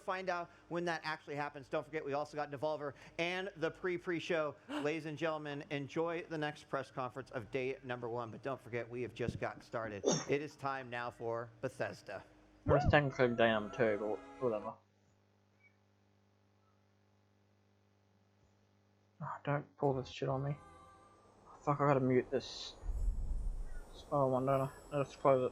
find out when that actually happens. Don't forget, we also got Devolver and the pre-show. Ladies and gentlemen, enjoy the next press conference of day number 1. But don't forget, we have just gotten started. It is time now for Bethesda. Well, it's technically day number 2, but whatever. Oh, don't pull this shit on me. Fuck, I gotta mute this. Oh, one, don't I? Let's close it.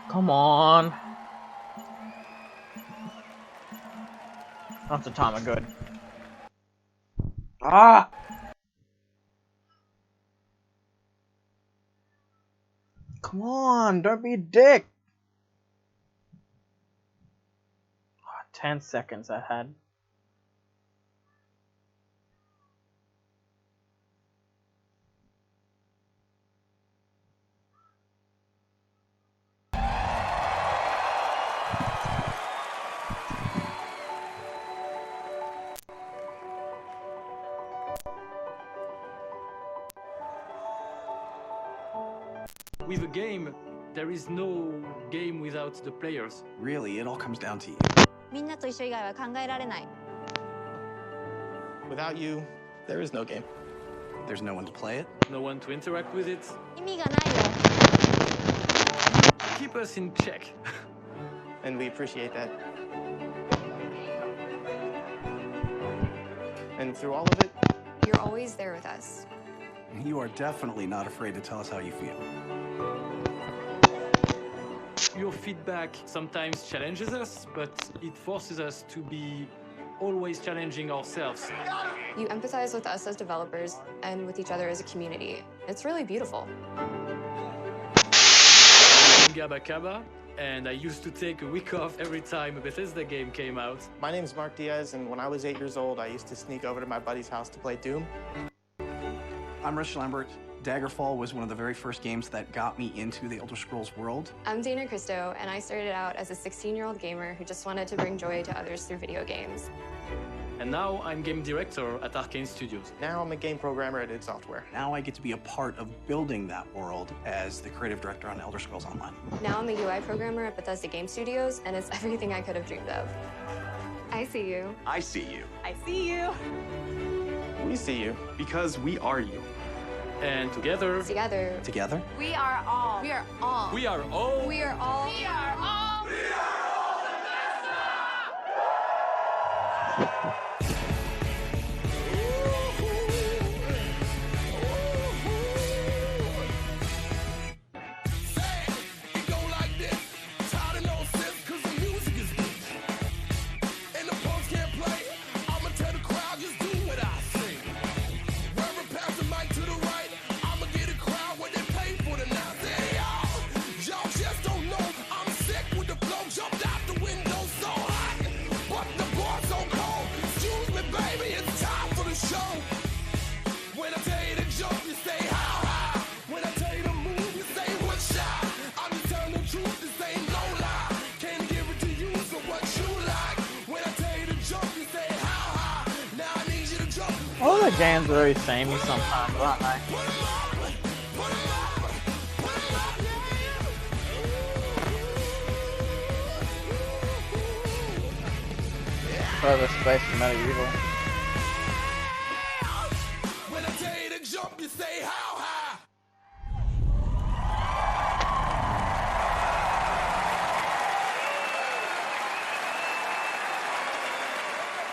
Come on. That's the time of good. Ah! Come on, don't be a dick! Oh, 10 seconds I had. With a game, there is no game without the players. Really, it all comes down to you. みんなと一緒以外は考えられない。 Without you, there is no game. There's no one to play it. No one to interact with it. 意味がないよ。 Keep us in check. And we appreciate that. And through all of it, You're always there with us. You are definitely not afraid to tell us how you feel. Your feedback sometimes challenges us, but it forces us to be always challenging ourselves. You empathize with us as developers and with each other as a community. It's really beautiful. I'm Gabba Kaba, and I used to take a week off every time a Bethesda game came out. my name's Mark Diaz, and when I was 8 years old, I used to sneak over to my buddy's house to play Doom. I'm Rich Lambert. Daggerfall was one of the very first games that got me into the Elder Scrolls world. I'm Dana Christo, and I started out as a 16-year-old gamer who just wanted to bring joy to others through video games. And now I'm game director at Arcane Studios. Now I'm a game programmer at id Software. Now I get to be a part of building that world as the creative director on Elder Scrolls Online. Now I'm a UI programmer at Bethesda Game Studios, and it's everything I could have dreamed of. I see you. I see you. I see you. We see you. Because we are you. And together, Together? We are all. We are all. we are all. We are all. We are all. All the games are very samey sometimes, aren't they? Further space from medieval. When I tell you to jump, you say how high?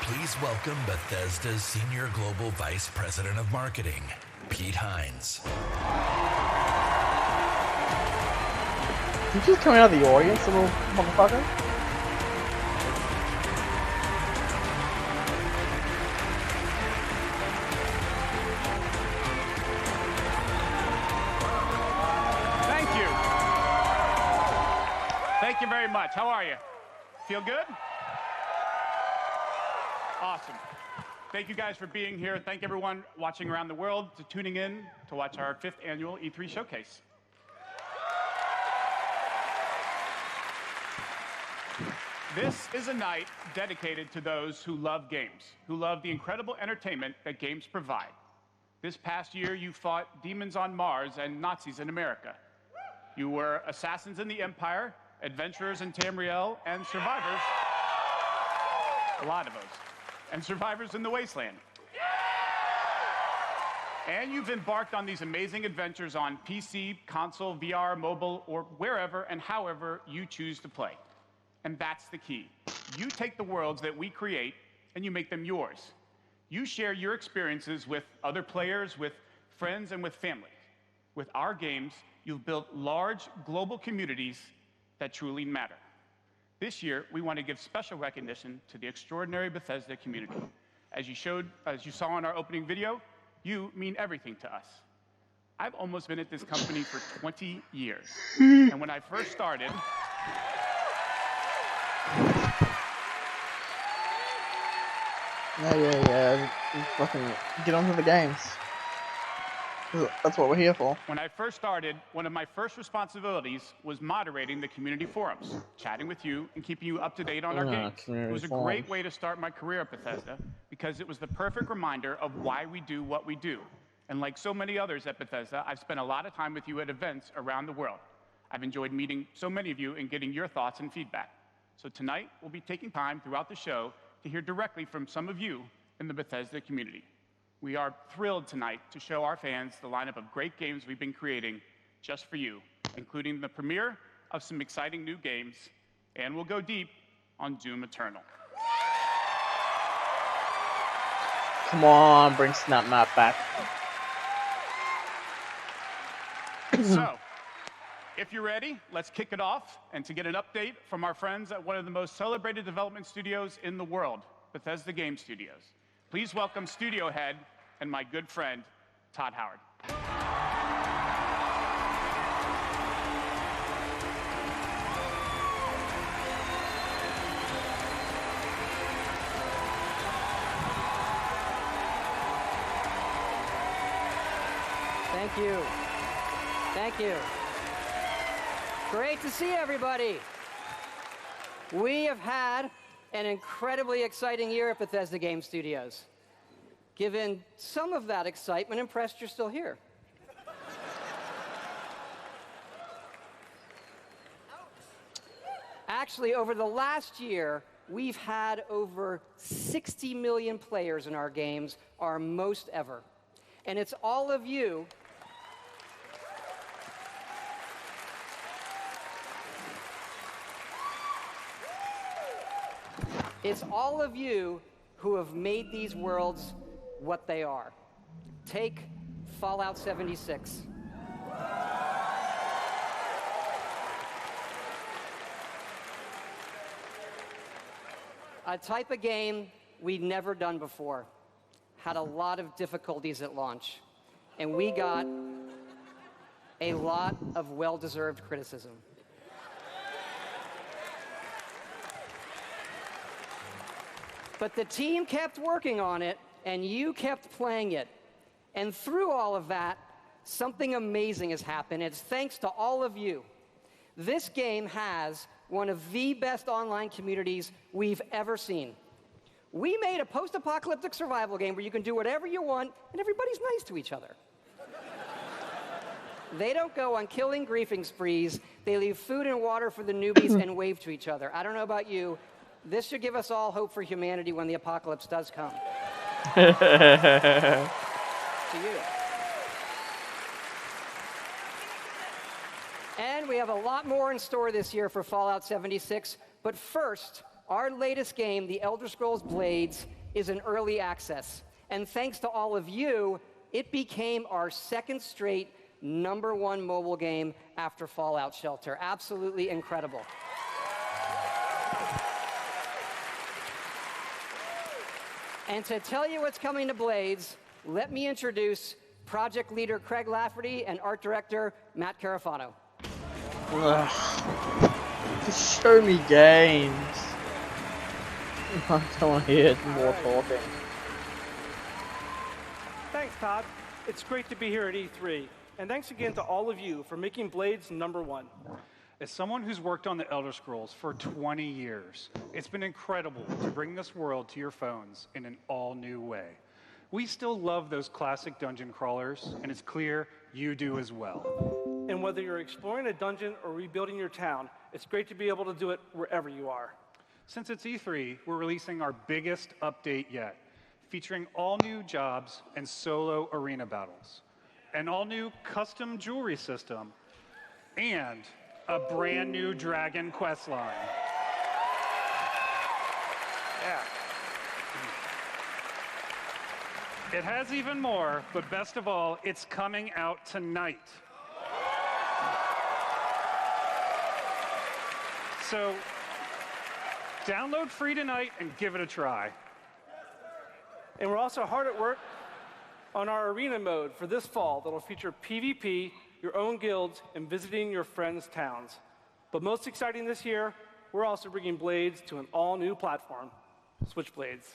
Please welcome Bethesda's Senior Global Vice President of Marketing, Pete Hines. You just coming out of the audience, little motherfucker? Thank you. Thank you very much. How are you? Feel good? Awesome. Thank you guys for being here. Thank everyone watching around the world to tuning in to watch our 5th annual E3 showcase. This is a night dedicated to those who love games, who love the incredible entertainment that games provide. This past year, you fought demons on Mars and Nazis in America. You were assassins in the Empire, adventurers in Tamriel, and survivors, a lot of those, and survivors in the Wasteland. And you've embarked on these amazing adventures on PC, console, VR, mobile, or wherever and however you choose to play. And that's the key. You take the worlds that we create and you make them yours. You share your experiences with other players, with friends, and with family. With our games, you've built large global communities that truly matter. This year, we want to give special recognition to the extraordinary Bethesda community. As you saw in our opening video, you mean everything to us. I've almost been at this company for 20 years. And when I first started, Yeah. Fucking get onto the games. That's what we're here for. when I first started, one of my first responsibilities was moderating the community forums, chatting with you and keeping you up to date on our games. It was a great way to start my career at Bethesda because it was the perfect reminder of why we do what we do. And like so many others at Bethesda, I've spent a lot of time with you at events around the world. I've enjoyed meeting so many of you and getting your thoughts and feedback. So tonight, we'll be taking time throughout the show to hear directly from some of you in the Bethesda community. We are thrilled tonight to show our fans the lineup of great games we've been creating just for you, including the premiere of some exciting new games, and we'll go deep on Doom Eternal. Come on, bring Snap Map back. So, if you're ready, let's kick it off. And to get an update from our friends at one of the most celebrated development studios in the world, Bethesda Game Studios, please welcome studio head and my good friend, Todd Howard. Thank you. Thank you. Great to see everybody. We have had an incredibly exciting year at Bethesda Game Studios. Given some of that excitement, impressed you're still here. Actually, over the last year, we've had over 60 million players in our games, our most ever. And it's all of you who have made these worlds what they are. Take Fallout 76. A type of game we'd never done before. Had a lot of difficulties at launch. And we got a lot of well-deserved criticism. But the team kept working on it, and you kept playing it. And through all of that, something amazing has happened. It's thanks to all of you. This game has one of the best online communities we've ever seen. We made a post-apocalyptic survival game where you can do whatever you want, and everybody's nice to each other. They don't go on killing griefing sprees. They leave food and water for the newbies and wave to each other. I don't know about you. This should give us all hope for humanity when the apocalypse does come. To you. And we have a lot more in store this year for Fallout 76. But first, our latest game, The Elder Scrolls Blades, is in early access. And thanks to all of you, it became our second straight #1 mobile game after Fallout Shelter. Absolutely incredible. And to tell you what's coming to Blades, let me introduce project leader Craig Lafferty and art director Matt Carafano. Just show me games. I don't want to hear more talking. Thanks, Todd. It's great to be here at E3. And thanks again to all of you for making Blades #1. As someone who's worked on the Elder Scrolls for 20 years, it's been incredible to bring this world to your phones in an all-new way. We still love those classic dungeon crawlers, and it's clear you do as well. And whether you're exploring a dungeon or rebuilding your town, it's great to be able to do it wherever you are. Since it's E3, we're releasing our biggest update yet, featuring all new jobs and solo arena battles, an all-new custom jewelry system, and a brand new dragon quest line. Yeah. It has even more, but best of all, it's coming out tonight. So, download free tonight and give it a try. And we're also hard at work on our arena mode for this fall that'll feature PvP, your own guilds, and visiting your friends' towns. But most exciting this year, we're also bringing Blades to an all-new platform, Switchblades.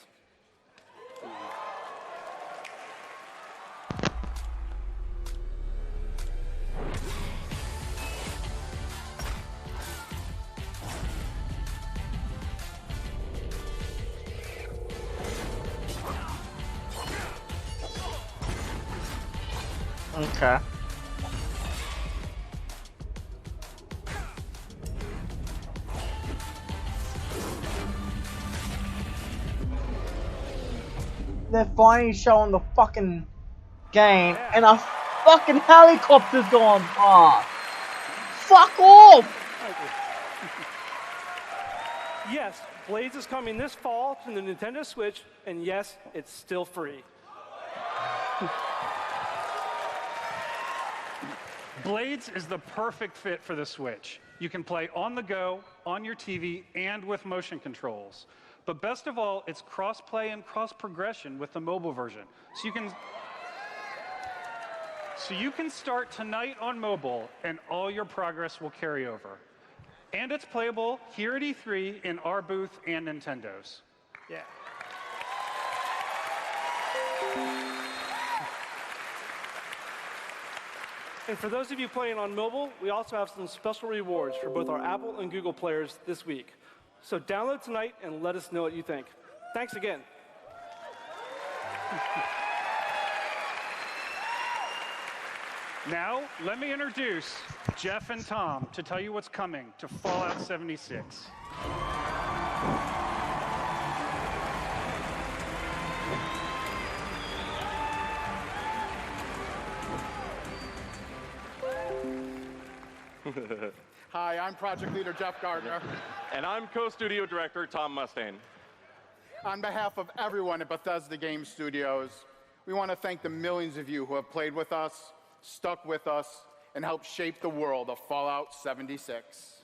Okay. They're finally showing the fucking game, and a fucking helicopter's going past. Fuck off! Yes, Blades is coming this fall to the Nintendo Switch, and yes, it's still free. Blades is the perfect fit for the Switch. You can play on the go, on your TV, and with motion controls. But best of all, it's cross-play and cross-progression with the mobile version. So you can start tonight on mobile, and all your progress will carry over. And it's playable here at E3 in our booth and Nintendo's. Yeah. And for those of you playing on mobile, we also have some special rewards for both our Apple and Google players this week. So download tonight and let us know what you think. Thanks again. Now, let me introduce Jeff and Tom to tell you what's coming to Fallout 76. Hi, I'm project leader Jeff Gardner. And I'm co-studio director Tom Mustaine. On behalf of everyone at Bethesda Game Studios, we want to thank the millions of you who have played with us, stuck with us, and helped shape the world of Fallout 76.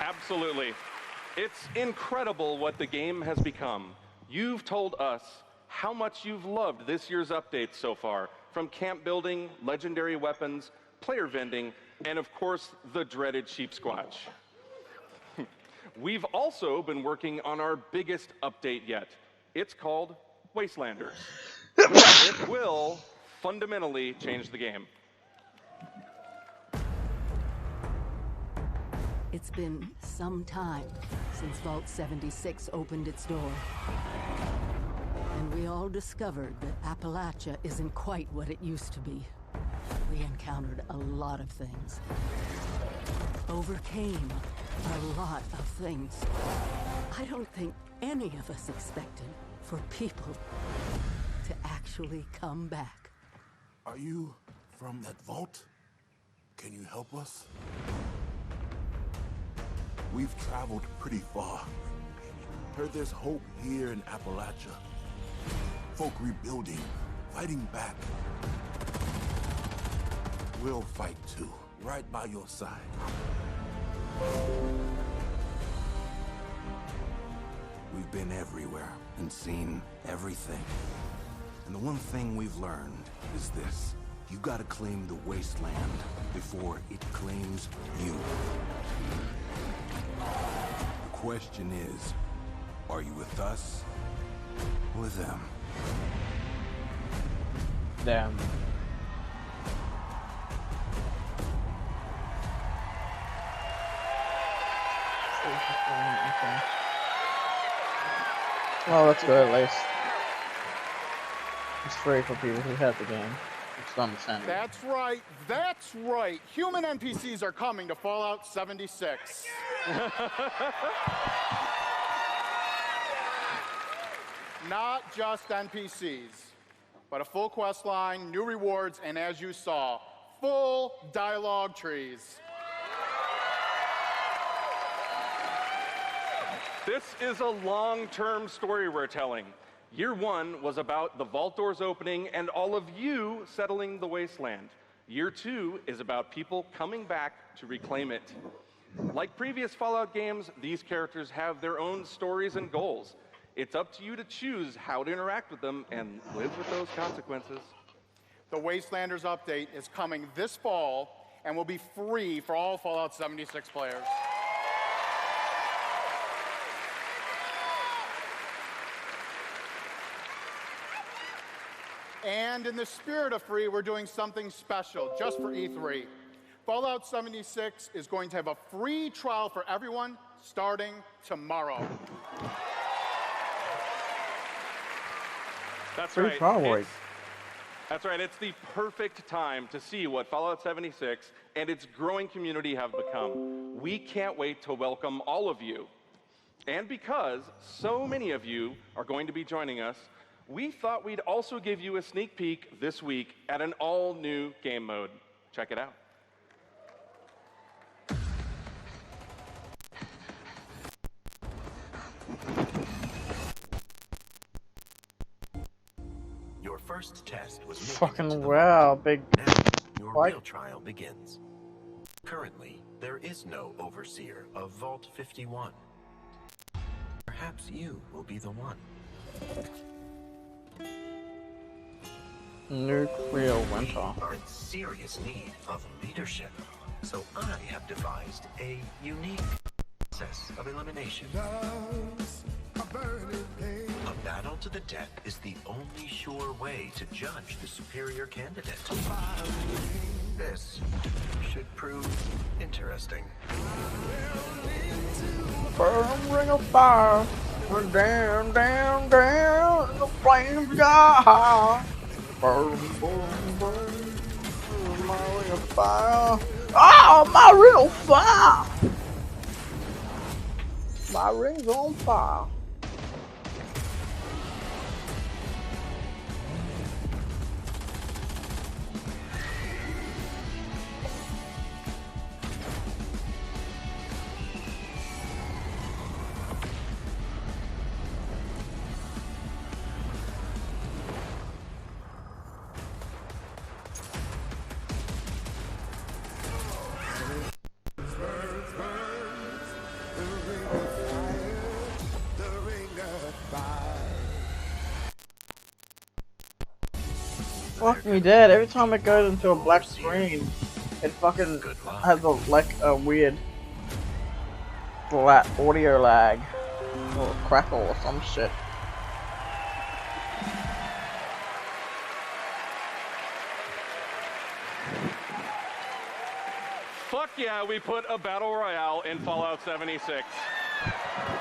Absolutely. It's incredible what the game has become. You've told us how much you've loved this year's updates so far, from camp building, legendary weapons, player vending, and of course, the dreaded sheep squatch. We've also been working on our biggest update yet. It's called Wastelanders. It will fundamentally change the game. It's been some time since Vault 76 opened its door. And we all discovered that Appalachia isn't quite what it used to be. We encountered a lot of things. Overcame a lot of things. I don't think any of us expected for people to actually come back. Are you from that vault? Can you help us? We've traveled pretty far. Heard there's hope here in Appalachia. Folk rebuilding, fighting back. We'll fight too, right by your side. We've been everywhere and seen everything. And the one thing we've learned is this. You gotta claim the wasteland before it claims you. The question is, are you with us or with them? Them. Okay. Well, that's good at least. It's free for people who have the game. It's understandable. That's right. That's right. Human NPCs are coming to Fallout 76. Not just NPCs, but a full quest line, new rewards, and as you saw, full dialogue trees. This is a long-term story we're telling. Year 1 was about the vault doors opening and all of you settling the wasteland. Year 2 is about people coming back to reclaim it. Like previous Fallout games, these characters have their own stories and goals. It's up to you to choose how to interact with them and live with those consequences. The Wastelanders update is coming this fall and will be free for all Fallout 76 players. And in the spirit of free, we're doing something special just for E3. Fallout 76 is going to have a free trial for everyone starting tomorrow. That's free right. trial, That's right. It's the perfect time to see what Fallout 76 and its growing community have become. We can't wait to welcome all of you. And because so many of you are going to be joining us, we thought we'd also give you a sneak peek this week at an all-new game mode. Check it out. Your first test was fucking wow, big. Now, your real trial begins. Currently, there is no overseer of Vault 51. Perhaps you will be the one. Nuclear winter. Are in serious need of leadership, so I have devised a unique process of elimination. A battle to the death is the only sure way to judge the superior candidate. This should prove interesting. Burn, ring of fire. Down, down, down. The flames got high. Burn, burn, burn. My ring of fire. Oh, my ring of fire. My ring's on fire. Fuck me dead. Every time it goes into a black screen, it fucking has a weird audio lag or crackle or some shit. Fuck yeah, we put a battle royale in Fallout 76.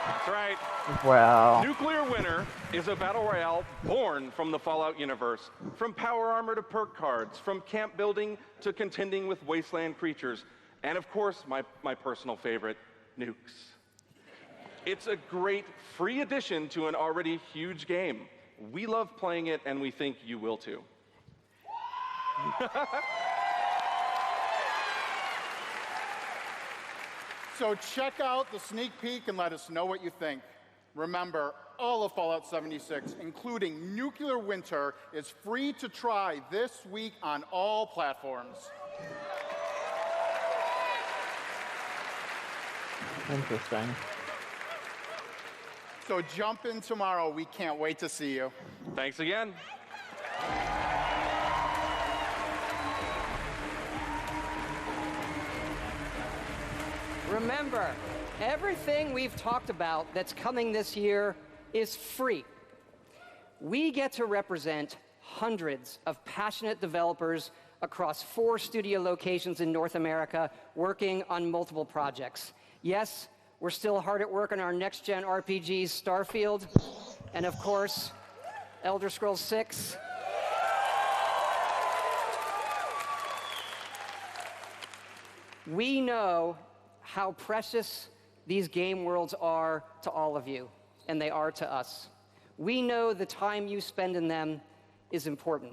That's right. Wow. Nuclear Winter is a battle royale born from the Fallout universe. From power armor to perk cards, from camp building to contending with wasteland creatures, and of course, my personal favorite, nukes. It's a great free addition to an already huge game. We love playing it, and we think you will too. So check out the sneak peek and let us know what you think. Remember, all of Fallout 76, including Nuclear Winter, is free to try this week on all platforms. Interesting. So jump in tomorrow. We can't wait to see you. Thanks again. Remember, everything we've talked about that's coming this year is free. We get to represent hundreds of passionate developers across 4 studio locations in North America working on multiple projects. Yes, We're still hard at work on our next-gen RPGs, Starfield, and of course, Elder Scrolls 6. We know how precious these game worlds are to all of you, and they are to us. We know the time you spend in them is important.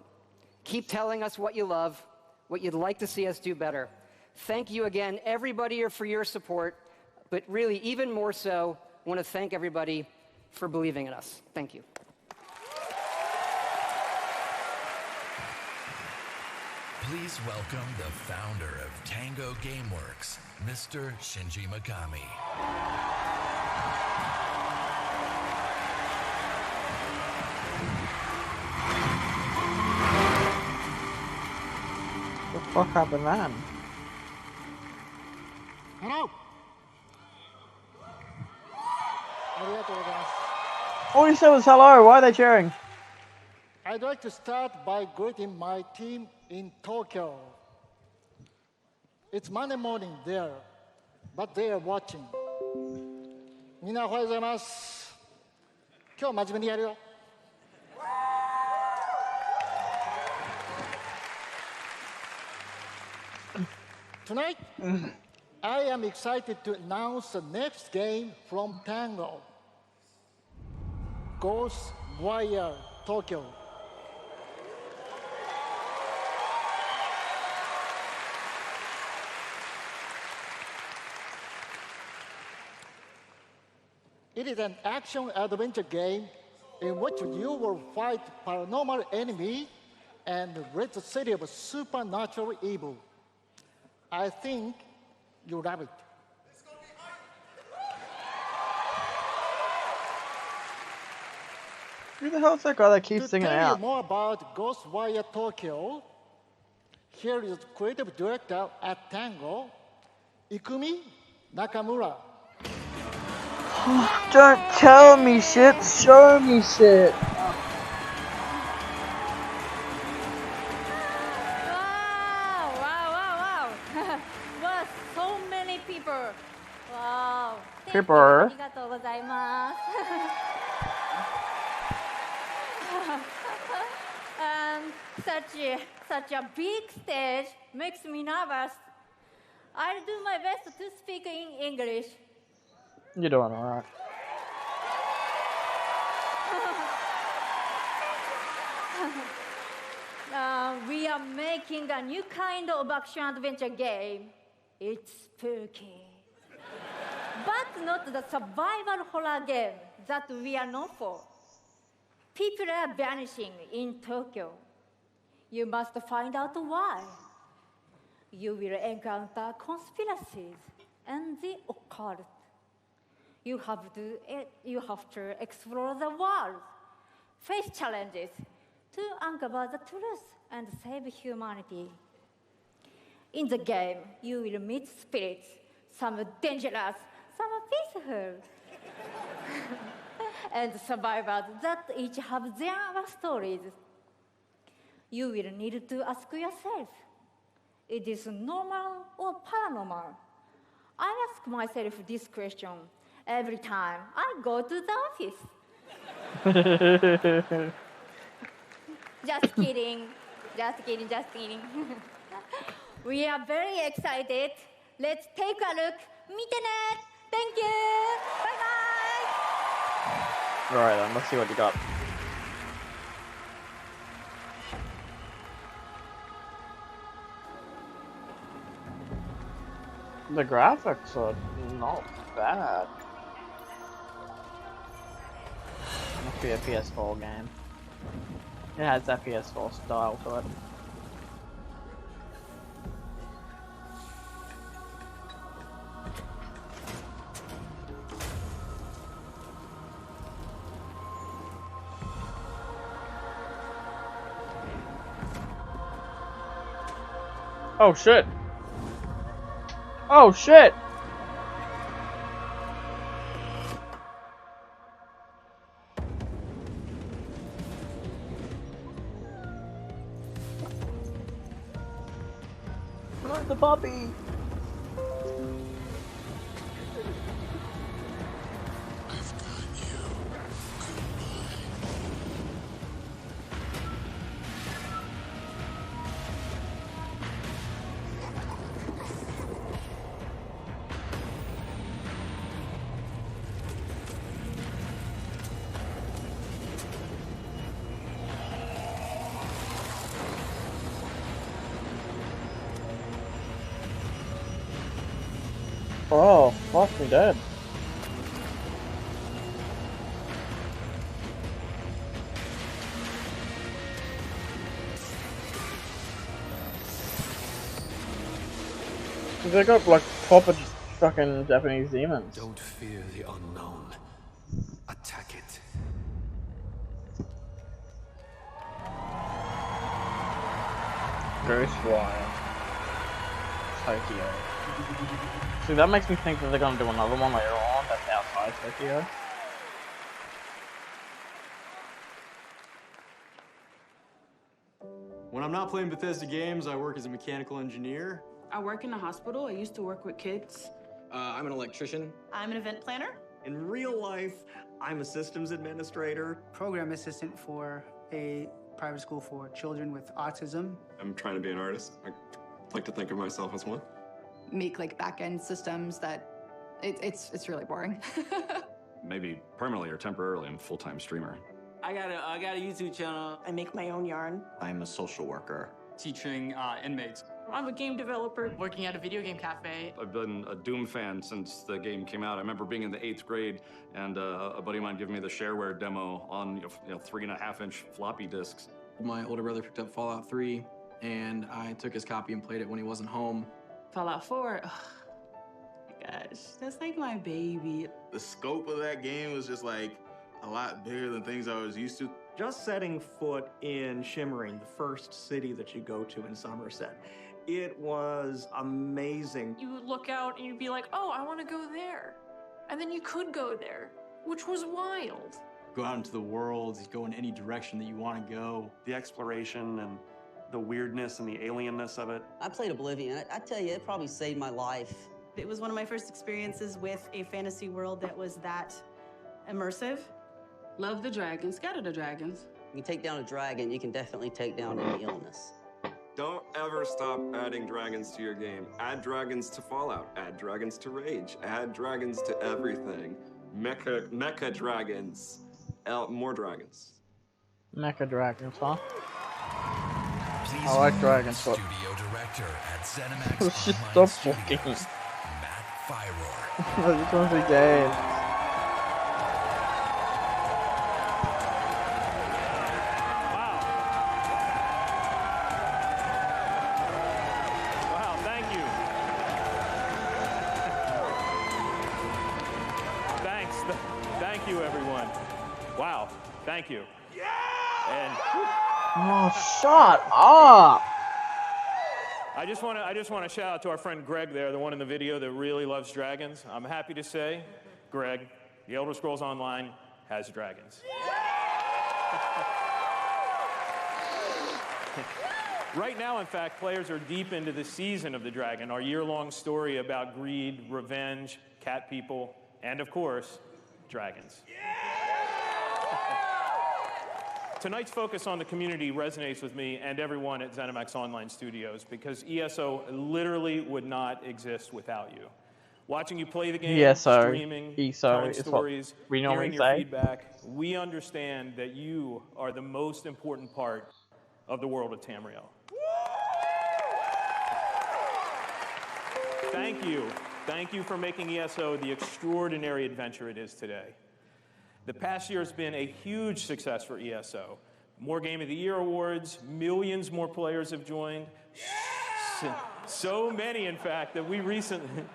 Keep telling us what you love, what you'd like to see us do better. Thank you again, everybody, for your support, but really, even more so, I want to thank everybody for believing in us. Thank you. Please welcome the founder of Tango Gameworks, Mr. Shinji Mikami. What the fuck happened then? Hello. All you said was hello. Why are they cheering? I'd like to start by greeting my team in Tokyo. It's Monday morning there, but they are watching. みんなおはようございます。今日真面目にやるよ。Tonight, I am excited to announce the next game from Tango. Ghostwire Tokyo. It is an action-adventure game in which you will fight paranormal enemy and rid the city of supernatural evil. I think you'll love it. Who the hell's that guy that keeps singing To tell out? you more about Ghostwire Tokyo, here is creative director at Tango, Ikumi Nakamura. Don't tell me shit, show me shit. Wow. Wow, so many people. Wow. Thank People. you. ありがとうございます。Such a big stage makes me nervous. I'll do my best to speak in English. You're doing alright. We are making a new kind of action-adventure game. It's spooky. But not the survival horror game that we are known for. People are vanishing in Tokyo. You must find out why. You will encounter conspiracies and the occult. You have to explore the world, face challenges to uncover the truth and save humanity. In the game, you will meet spirits, some dangerous, some peaceful, and survivors that each have their stories. You will need to ask yourself, is this normal or paranormal? I ask myself this question every time I go to the office. Just kidding. We are very excited. Let's take a look. 見てね. Thank you. Bye bye. Alright then, let's see what you got. The graphics are not bad. Must be a PS4 game. It has that PS4 style to it. Oh shit! Oh shit! Not the puppy! Oh, fuck me dead. They got like proper fucking Japanese demons. Don't fear the unknown. Attack it. Ghostwire. Tokyo. See, that makes me think that they're gonna do another one later on that's outside Tokyo. When I'm not playing Bethesda games, I work as a mechanical engineer. I work in a hospital. I used to work with kids. I'm an electrician. I'm an event planner. In real life, I'm a systems administrator. Program assistant for a private school for children with autism. I'm trying to be an artist. I like to think of myself as one. Make like back-end systems that it's really boring. Maybe permanently or temporarily, I'm a full-time streamer. I got a YouTube channel. I make my own yarn. I'm a social worker. Teaching inmates. I'm a game developer. Working at a video game cafe. I've been a Doom fan since the game came out. I remember being in the 8th grade and a buddy of mine giving me the shareware demo on 3.5-inch floppy disks. My older brother picked up Fallout 3, and I took his copy and played it when he wasn't home. Fallout 4. Oh my gosh, that's like my baby. The scope of that game was just like a lot bigger than things I was used to. Just setting foot in Shimmering, the first city that you go to in Somerset, it was amazing. You would look out and you'd be like, oh, I want to go there. And then you could go there, which was wild. Go out into the world, go in any direction that you want to go. The exploration and the weirdness and the alienness of it. I played Oblivion. I tell you, it probably saved my life. It was one of my first experiences with a fantasy world that was that immersive. Love the dragons. Scatter the dragons. You take down a dragon, you can definitely take down any illness. Don't ever stop adding dragons to your game. Add dragons to Fallout. Add dragons to Rage. Add dragons to everything. Mecha dragons. More dragons. Mecha dragons, huh? Please I like dragons, but studio director at ZeniMax let's just Online stop walking. Studios, Matt Fyrour. I just want to see games. Wow, thank you. Thanks. Thank you, everyone. Wow, thank you. Yeah! And Oh, shut up! I just want to shout out to our friend Greg there, the one in the video that really loves dragons. I'm happy to say, Greg, The Elder Scrolls Online has dragons. Right now, in fact, players are deep into the season of the dragon, our year-long story about greed, revenge, cat people, and of course, dragons. Tonight's focus on the community resonates with me and everyone at ZeniMax Online Studios because ESO literally would not exist without you. Watching you play the game, streaming, telling stories, we normally hearing your say. feedback, we understand that you are the most important part of the world of Tamriel. Thank you. Thank you for making ESO the extraordinary adventure it is today. The past year has been a huge success for ESO. More Game of the Year awards, millions more players have joined. So many, in fact, that we recently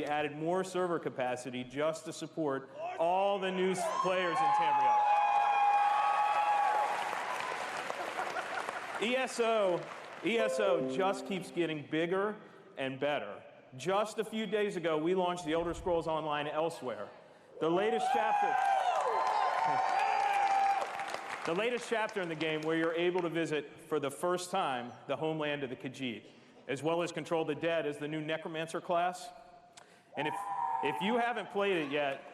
added more server capacity just to support all the new players in Tamriel. ESO just keeps getting bigger and better. Just a few days ago, we launched The Elder Scrolls Online Elsewhere. The latest chapter in the game where you're able to visit for the first time the homeland of the Khajiit, as well as control the dead as the new Necromancer class. And if you haven't played it yet,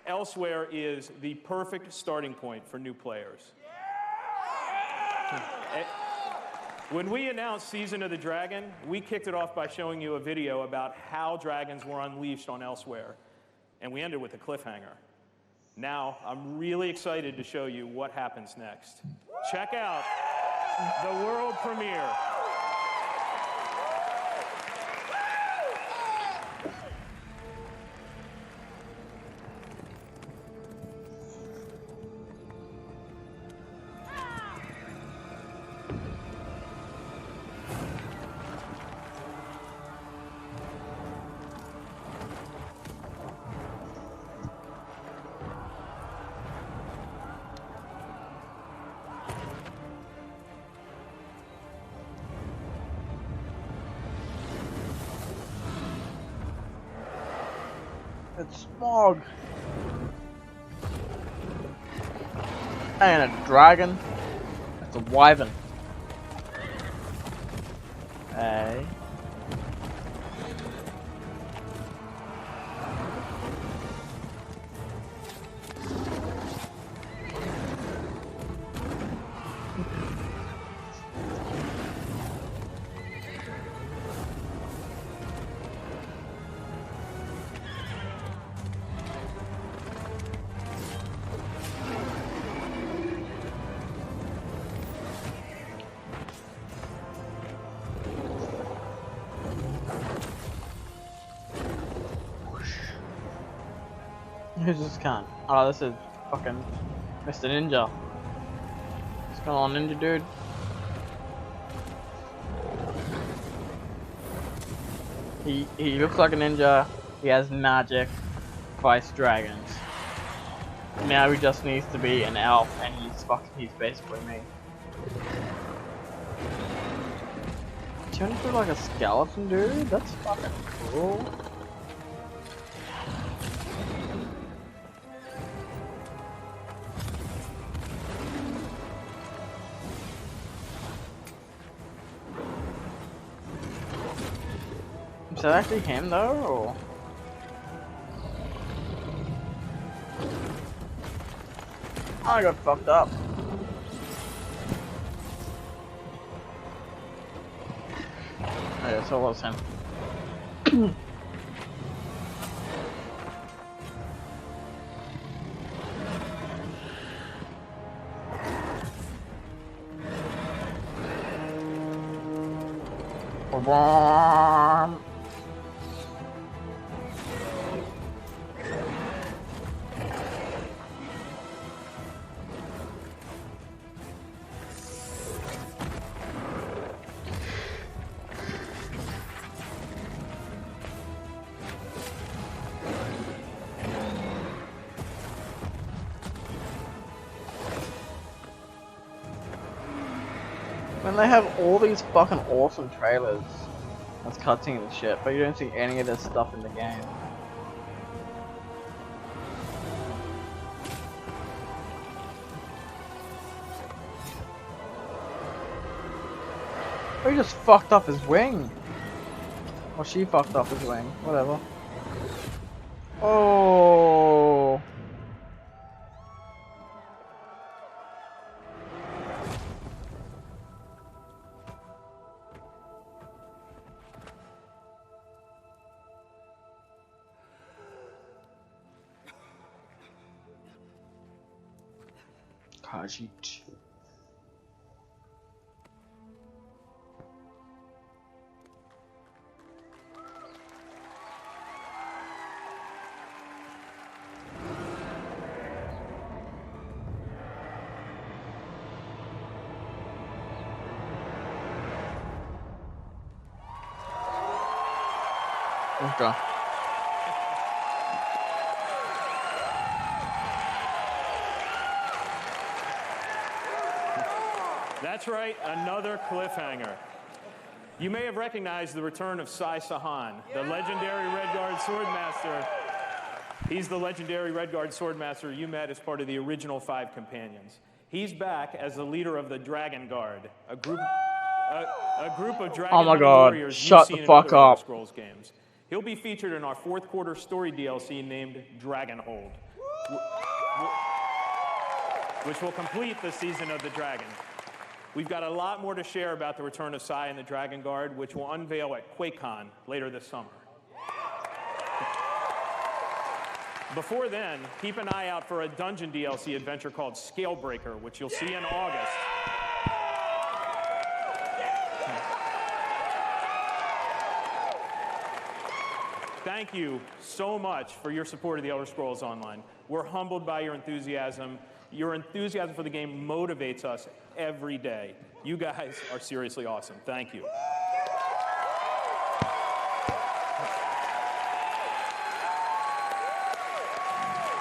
Elsewhere is the perfect starting point for new players. When we announced Season of the Dragon, we kicked it off by showing you a video about how dragons were unleashed on Elsewhere. And we ended with a cliffhanger. Now, I'm really excited to show you what happens next. Check out the world premiere. It's smog. And a dragon. It's a wyvern. Hey. Who's this cunt? Oh, this is fucking Mr. Ninja. What's going on, Ninja dude? He looks like a ninja. He has magic, fights dragons. Now he just needs to be an elf, and he's basically me. Turn into like a skeleton, dude. That's fucking cool. Is that actually him though, or? I got fucked up. Oh, yeah, so it was him. When they have all these fucking awesome trailers, that's cutscenes and shit, but you don't see any of this stuff in the game. Or he just fucked up his wing. Or she fucked up his wing, whatever. Oh. Khajiit. Okay. That's right, another cliffhanger. You may have recognized the return of Sai Sahan, the legendary Red Guard Swordmaster. He's the legendary Red Guard Swordmaster you met as part of the original 5 companions. He's back as the leader of the Dragon Guard, a group of dragon warriors shut you've the seen fuck in other Elder up. Scrolls games. He'll be featured in our 4th quarter story DLC named Dragonhold, which will complete the season of the Dragon. We've got a lot more to share about the return of Sai and the Dragon Guard, which will unveil at QuakeCon later this summer. Before then, keep an eye out for a dungeon DLC adventure called Scalebreaker, which you'll see in August. Thank you so much for your support of the Elder Scrolls Online. We're humbled by your enthusiasm. Your enthusiasm for the game motivates us every day. You guys are seriously awesome. Thank you.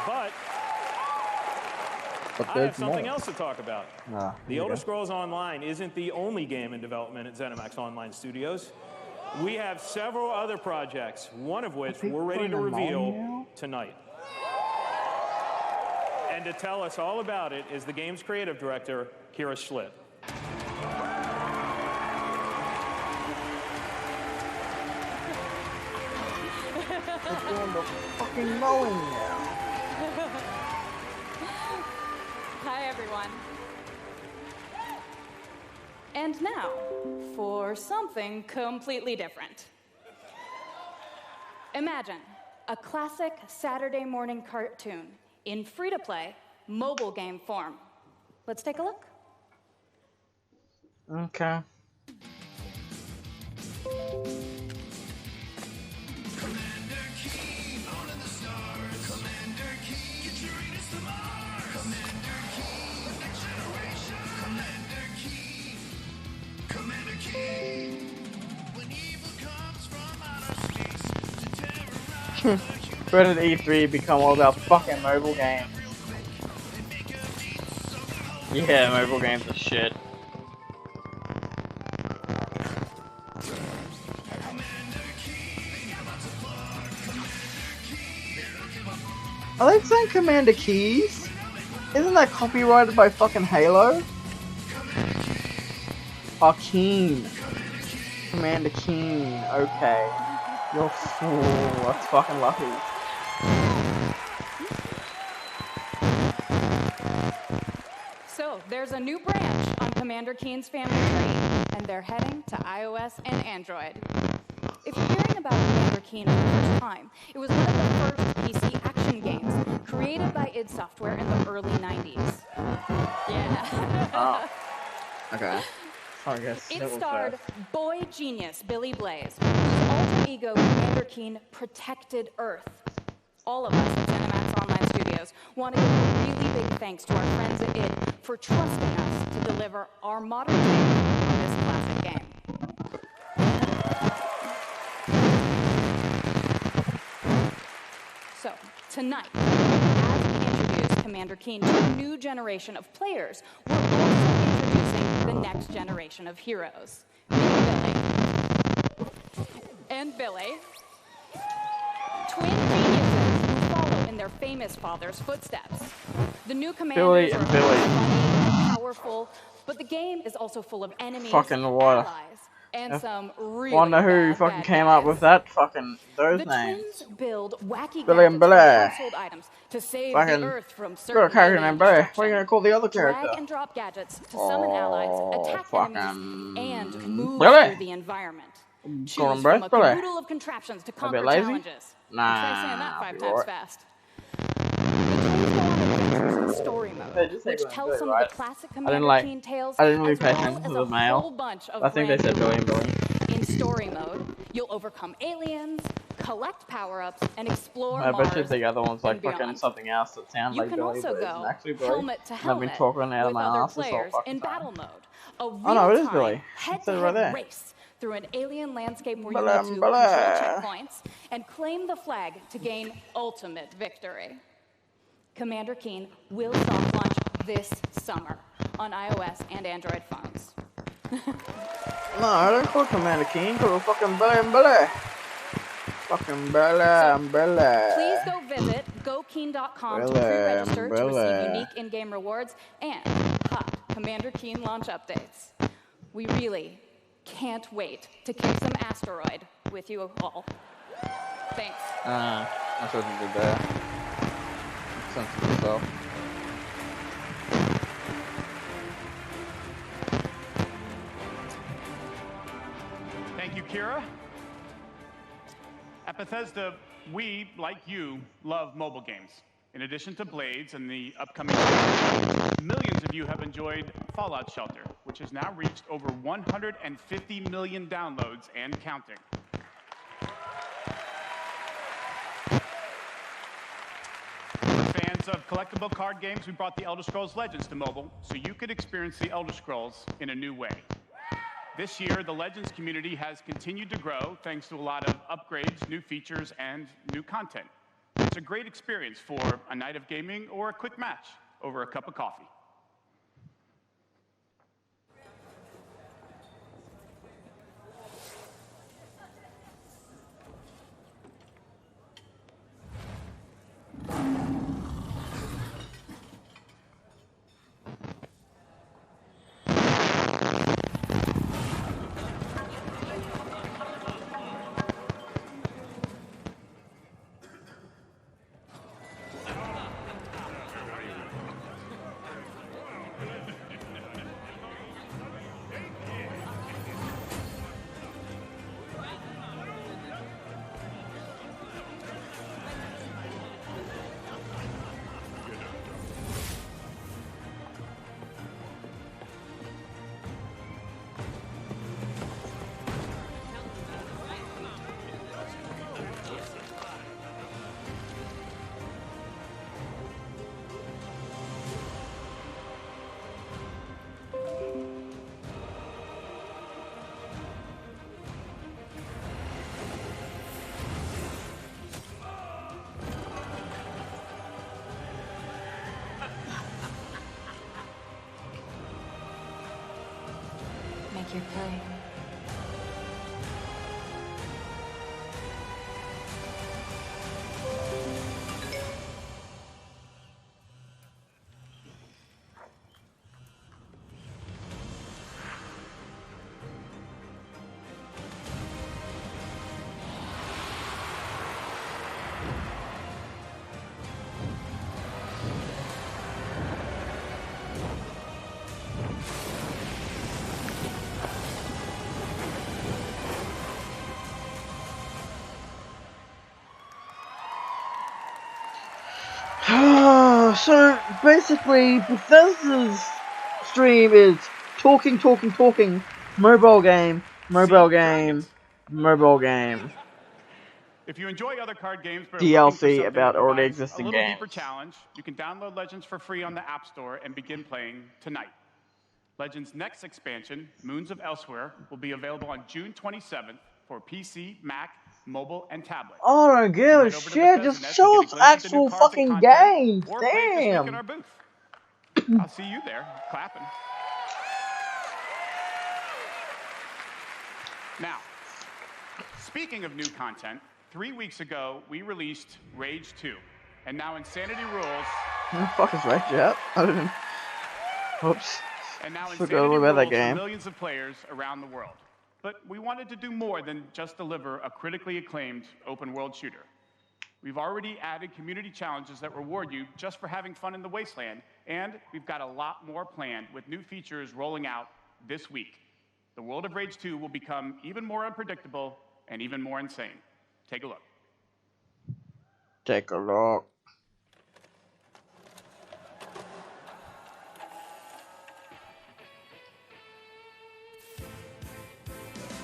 But I have something else to talk about. The Elder Scrolls Online isn't the only game in development at ZeniMax Online Studios. We have several other projects, one of which we're ready to reveal tonight. And to tell us all about it is the game's creative director, Kira Schlitt. We're doing the fucking mowing now. Hi, everyone. And now, for something completely different. Imagine a classic Saturday morning cartoon in free-to-play mobile game form. Let's take a look. Okay. Where did E3 become all about fucking mobile games? Yeah, mobile games are shit. Are they saying Commander Keys? Isn't that copyrighted by fucking Halo? Oh, Keen. Commander Keen. Okay. You're a fool. That's fucking lucky. So, there's a new branch on Commander Keen's family tree, and they're heading to iOS and Android. If you're hearing about Commander Keen for the first time, it was one of the first PC action games created by id Software in the early 90s. Yeah. Oh. Okay. I guess It was starred boy genius Billy Blaze, whose alter ego Commander Keen protected Earth. All of us at ZeniMax Online Studios want to give a really big thanks to our friends at id for trusting us to deliver our modern take on this classic game. So, tonight, as we introduce Commander Keen to a new generation of players, we're also introducing the next generation of heroes. Billy. And Billy. Twin geniuses who follow in their famous father's footsteps. The new commanders are funny and powerful, but the game is also full of enemies, fucking water. allies, and some really Wonder who bad fucking bad came guys. up with that fucking those The names. twins build wacky Billy and gadgets Billy. and household items to save Fucking the Earth from got a certain character alien named Billy. What are destruction. you gonna call the other Drag character? and drop gadgets to summon allies, attack fucking enemies, and move Billy. through the environment. Call Choose them from both a Billy. caboodle of contraptions to A bit conquer lazy? challenges. Nah, Try saying that 5 be times alright. fast. The twins go on adventures in story mode, which tells some of the classic Commander Keen tales, I didn't really as pay well attention as to a the mail. whole bunch of I think they brand said new Billy and ones. Billy. In story mode, you'll overcome aliens, collect power-ups, and explore I bet you Mars the other one's like and fucking beyond. something else that sounds You like can Billy, also but isn't go actually Billy. helmet to And I've been helmet talking out of with my other ass this whole players fucking in time. battle mode. A Oh no, it is Billy. real-time, It said it right there. head-to-head race through an alien landscape where you Billy, need to Billy. control checkpoints and claim the flag to gain ultimate victory. Commander Keen will soft launch this summer on iOS and Android phones. No, I don't call Commander Keen, call fucking Billy and Billy. Fucking Billy and Billy. Please go visit gokeen.com to Billy, pre-register to Billy. receive unique in-game rewards and hot Commander Keen launch updates. We really can't wait to kick some asteroid with you all. Thanks. That's what you did there. Sensitive stuff. Thank you, Kira. At Bethesda, we, like you, love mobile games. In addition to Blades and the upcoming millions of you have enjoyed Fallout Shelter, which has now reached over 150 million downloads and counting. For fans of collectible card games, we brought the Elder Scrolls Legends to mobile so you could experience the Elder Scrolls in a new way. This year, the Legends community has continued to grow thanks to a lot of upgrades, new features, and new content. It's a great experience for a night of gaming or a quick match over a cup of coffee. you're playing. So basically, Bethesda's stream is talking, mobile game, mobile game. If you enjoy other card games but are DLC looking for something about that already provides existing a little games. deeper challenge, you can download Legends for free on the App Store and begin playing tonight. Legends' next expansion, Moons of Elsewhere, will be available on June 27th for PC, Mac, mobile, and tablet. I don't give a shit. Just show us actual fucking games. Or play it this week in Damn. our booth. I'll see you there, clapping. Now, speaking of new content, 3 weeks ago, we released Rage 2. And now Insanity Rules... Who the fuck is Rage yet? I didn't... Oops. And now Forgot Insanity all about Rules that for game. millions of players around the world. But we wanted to do more than just deliver a critically acclaimed open-world shooter. We've already added community challenges that reward you just for having fun in the wasteland, and we've got a lot more planned with new features rolling out this week. The world of Rage 2 will become even more unpredictable and even more insane. Take a look. Take a look.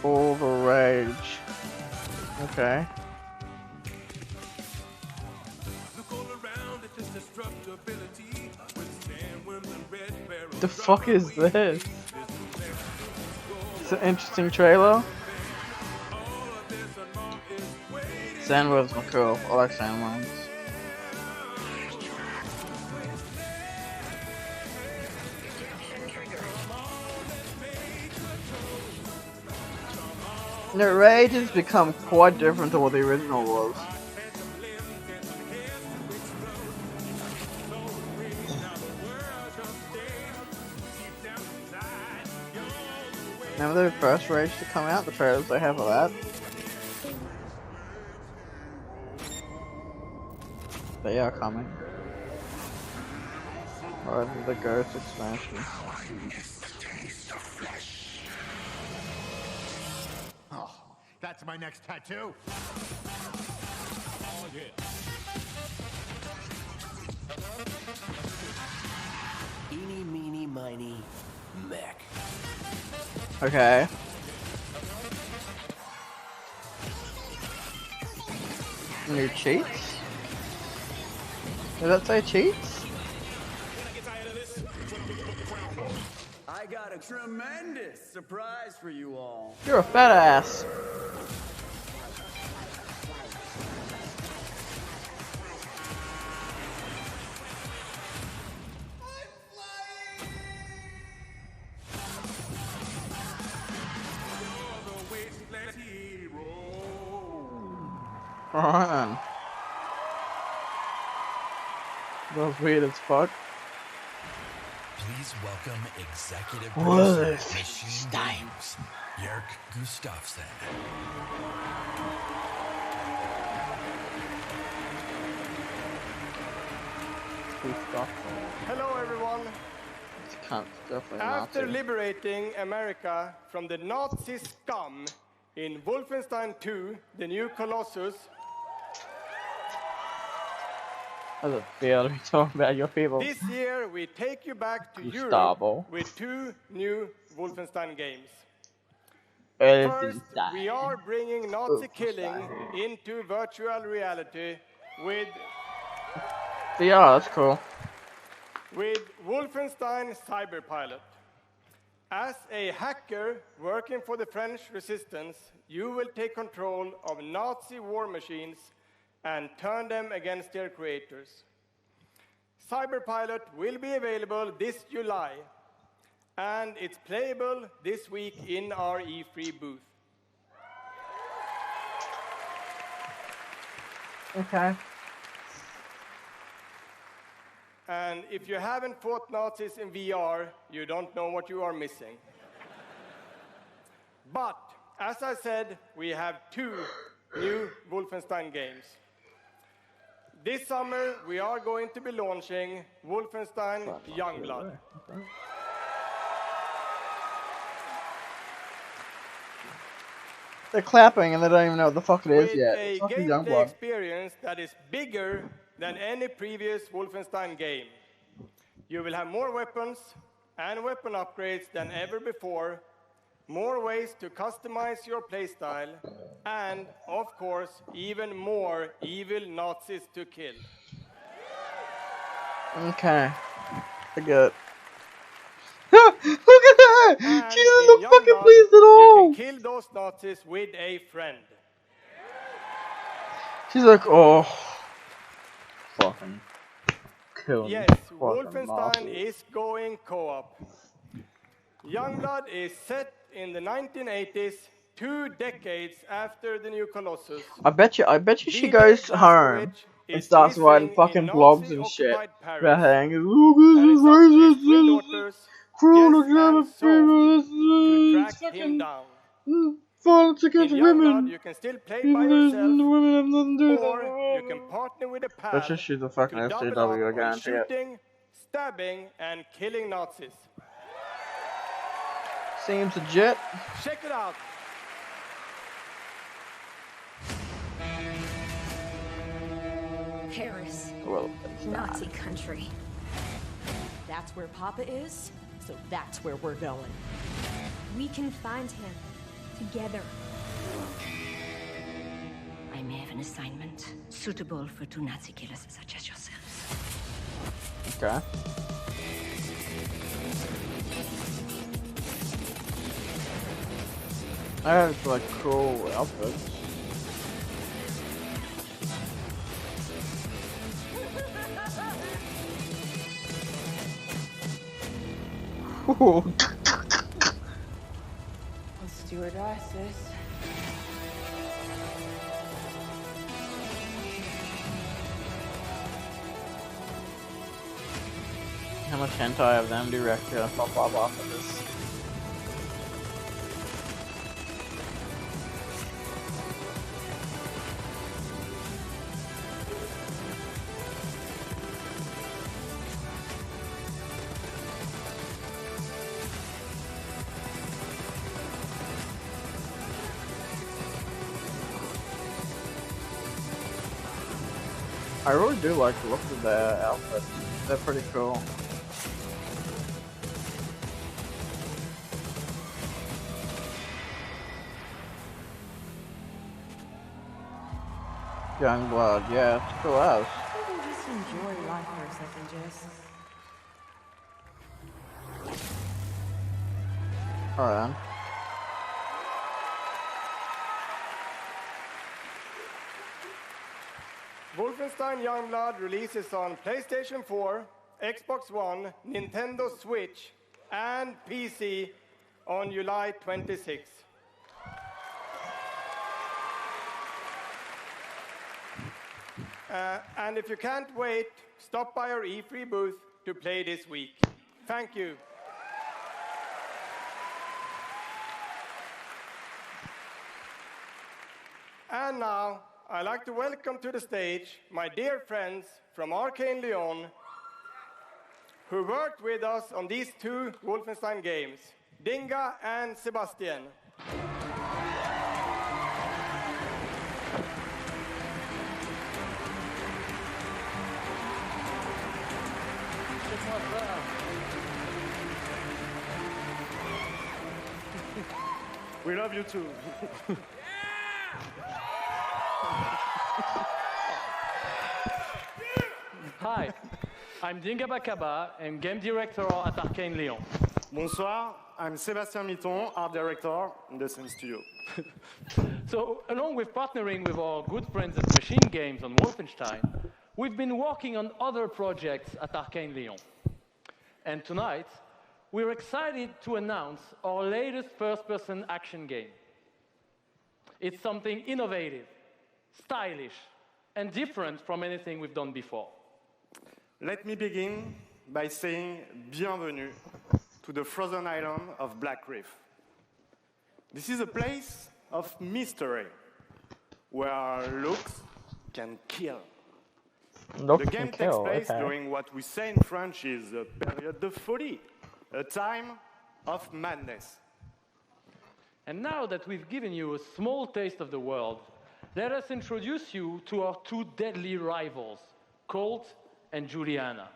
All the rage. Okay. The fuck is this? It's an interesting trailer. Sandworms are cool. I like sandworms. The Rage has become quite different to what the original was. Remember the first Rage to come out? The trailers they have of that? They are coming. Or the Ghost expansion. Oh, that's my next tattoo. Oh, yeah. Eeny, meeny, miny, mech. Okay. New cheats? Did that say cheats? I got a tremendous surprise for you all. You're a fat ass. Alright then. That was weird as fuck. Please welcome executive Wolfenstein. producer Machine Games, Jörg Gustafsson. Hello everyone. After Nazi. liberating America from the Nazi scum in Wolfenstein 2, the new Colossus, How's it feel to be talking about your people? this year we take you back to Gustavo. Europe with 2 new Wolfenstein games. Wolfenstein. First, we are bringing Nazi killing into virtual reality with VR, that's cool. Wolfenstein Cyberpilot. As a hacker working for the French resistance, you will take control of Nazi war machines and turn them against their creators. Cyberpilot will be available this July. and it's playable this week in our E3 booth. Okay. And if you haven't fought Nazis in VR, you don't know what you are missing. But, as I said, we have 2 new Wolfenstein games. This summer, we are going to be launching Wolfenstein Youngblood. They're clapping and they don't even know what the fuck it is With yet. a It's fucking gameplay Youngblood. experience that is bigger than any previous Wolfenstein game. You will have more weapons and weapon upgrades than ever before, more ways to customize your playstyle, and, of course, even more evil Nazis to kill. Okay. I get it. Look at her! And She doesn't look fucking Youngblood, pleased at all! you can kill those Nazis with a friend. She's like, oh. Fucking kill Yes, fucking Wolfenstein Nazis. is going co-op. Youngblood is set in the 1980s, 2 decades after the new Colossus. I bet you she DJ goes home Blazkowicz and is starts writing missing fucking in blogs and shit Nazi-occupied about Paris, how look, this and is it's up to his racist, twin this is daughters, cruel Jess to German and Sophie, people, to this track is him fucking down. violence In against Youngblood, women. you can still play Even by though yourself, the women have nothing to do with or it. you can partner with a Let's pal just shoot the fucking to double SJW, I up on guarantee it. shooting, stabbing, and killing Nazis. Seems legit. Check it out. Paris. Well, Nazi country. That's where Papa is, so that's where we're going. We can find him together. I may have an assignment suitable for 2 Nazi killers such as yourselves. Okay. I have like cool outfits. Stewardesses. How much hentai of them do you reckon pop off of this? I really do like the look of their outfits. They're pretty cool. Youngblood, yeah, it's cool as. Maybe just enjoy life for a second, Jess. Alright then. Wolfenstein Youngblood releases on PlayStation 4, Xbox One, Nintendo Switch, and PC on July 26th. And if you can't wait, stop by our E3 booth to play this week. Thank you. And now, I'd like to welcome to the stage my dear friends from Arcane Lyon, who worked with us on these 2 Wolfenstein games, Dinga and Sebastian. We love you too. Hi, I'm Dinga Bakaba and game director at Arcane Lyon. Bonsoir, I'm Sébastien Mitton, art director in the same studio. So, along with partnering with our good friends at Machine Games on Wolfenstein, we've been working on other projects at Arcane Lyon. And tonight, we're excited to announce our latest first-person action game. It's something innovative, stylish, and different from anything we've done before. Let me begin by saying bienvenue to the frozen island of Black Reef. This is a place of mystery, where looks can kill. Looks the game can takes kill, place okay. during what we say in French is a période de folie, a time of madness. And now that we've given you a small taste of the world, let us introduce you to our two deadly rivals, Colt and Juliana.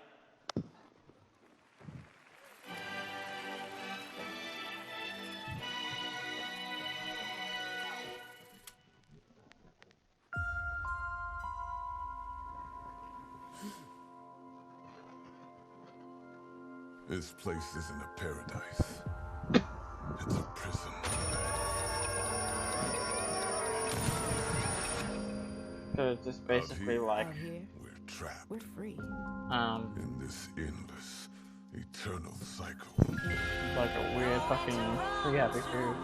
This place isn't a paradise. It's a prison. So it's just basically like We're trapped. We're free. In this endless, eternal cycle. It's like a weird fucking free happy food.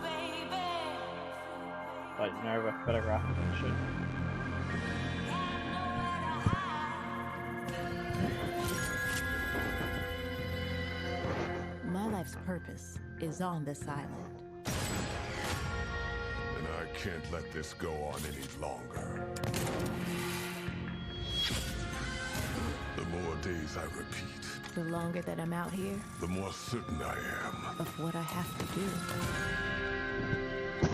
Like Nova photographic and shit. My life's purpose is on this island. And I can't let this go on any longer. The more days I repeat, The longer that I'm out here, the more certain I am. of what I have to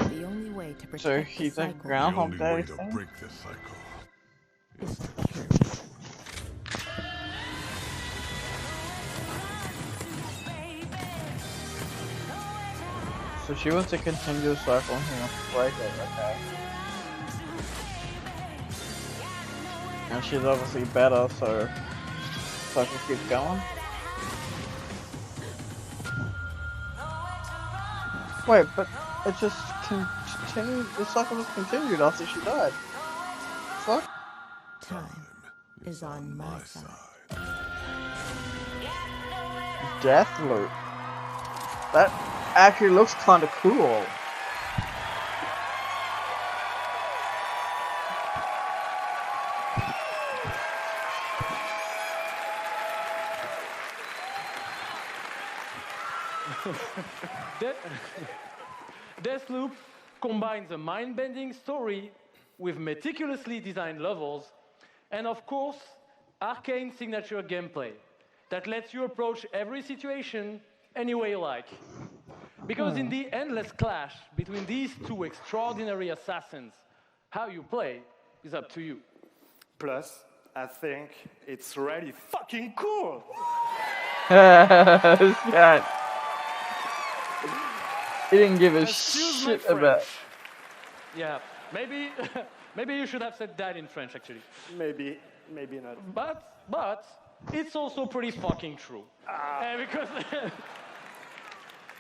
do. The only way to protect So the he's a cycle Groundhog The only Day way to thing? break this cycle is to cure it. So she wants to continue the cycle and he wants to break it, okay. And she's obviously better, so cycle keeps going. Wait, but it just continued, the cycle just continued after she died. Fuck? Time is on my side. Deathloop. That actually looks kinda cool. Deathloop combines a mind-bending story with meticulously designed levels and, of course, arcane signature gameplay that lets you approach every situation any way you like. Because in the endless clash between these two extraordinary assassins, how you play is up to you. Plus, I think it's really fucking cool. Shit. He didn't give a Excuse my shit about. French. Yeah, maybe you should have said that in French, actually. Maybe not. But it's also pretty fucking true.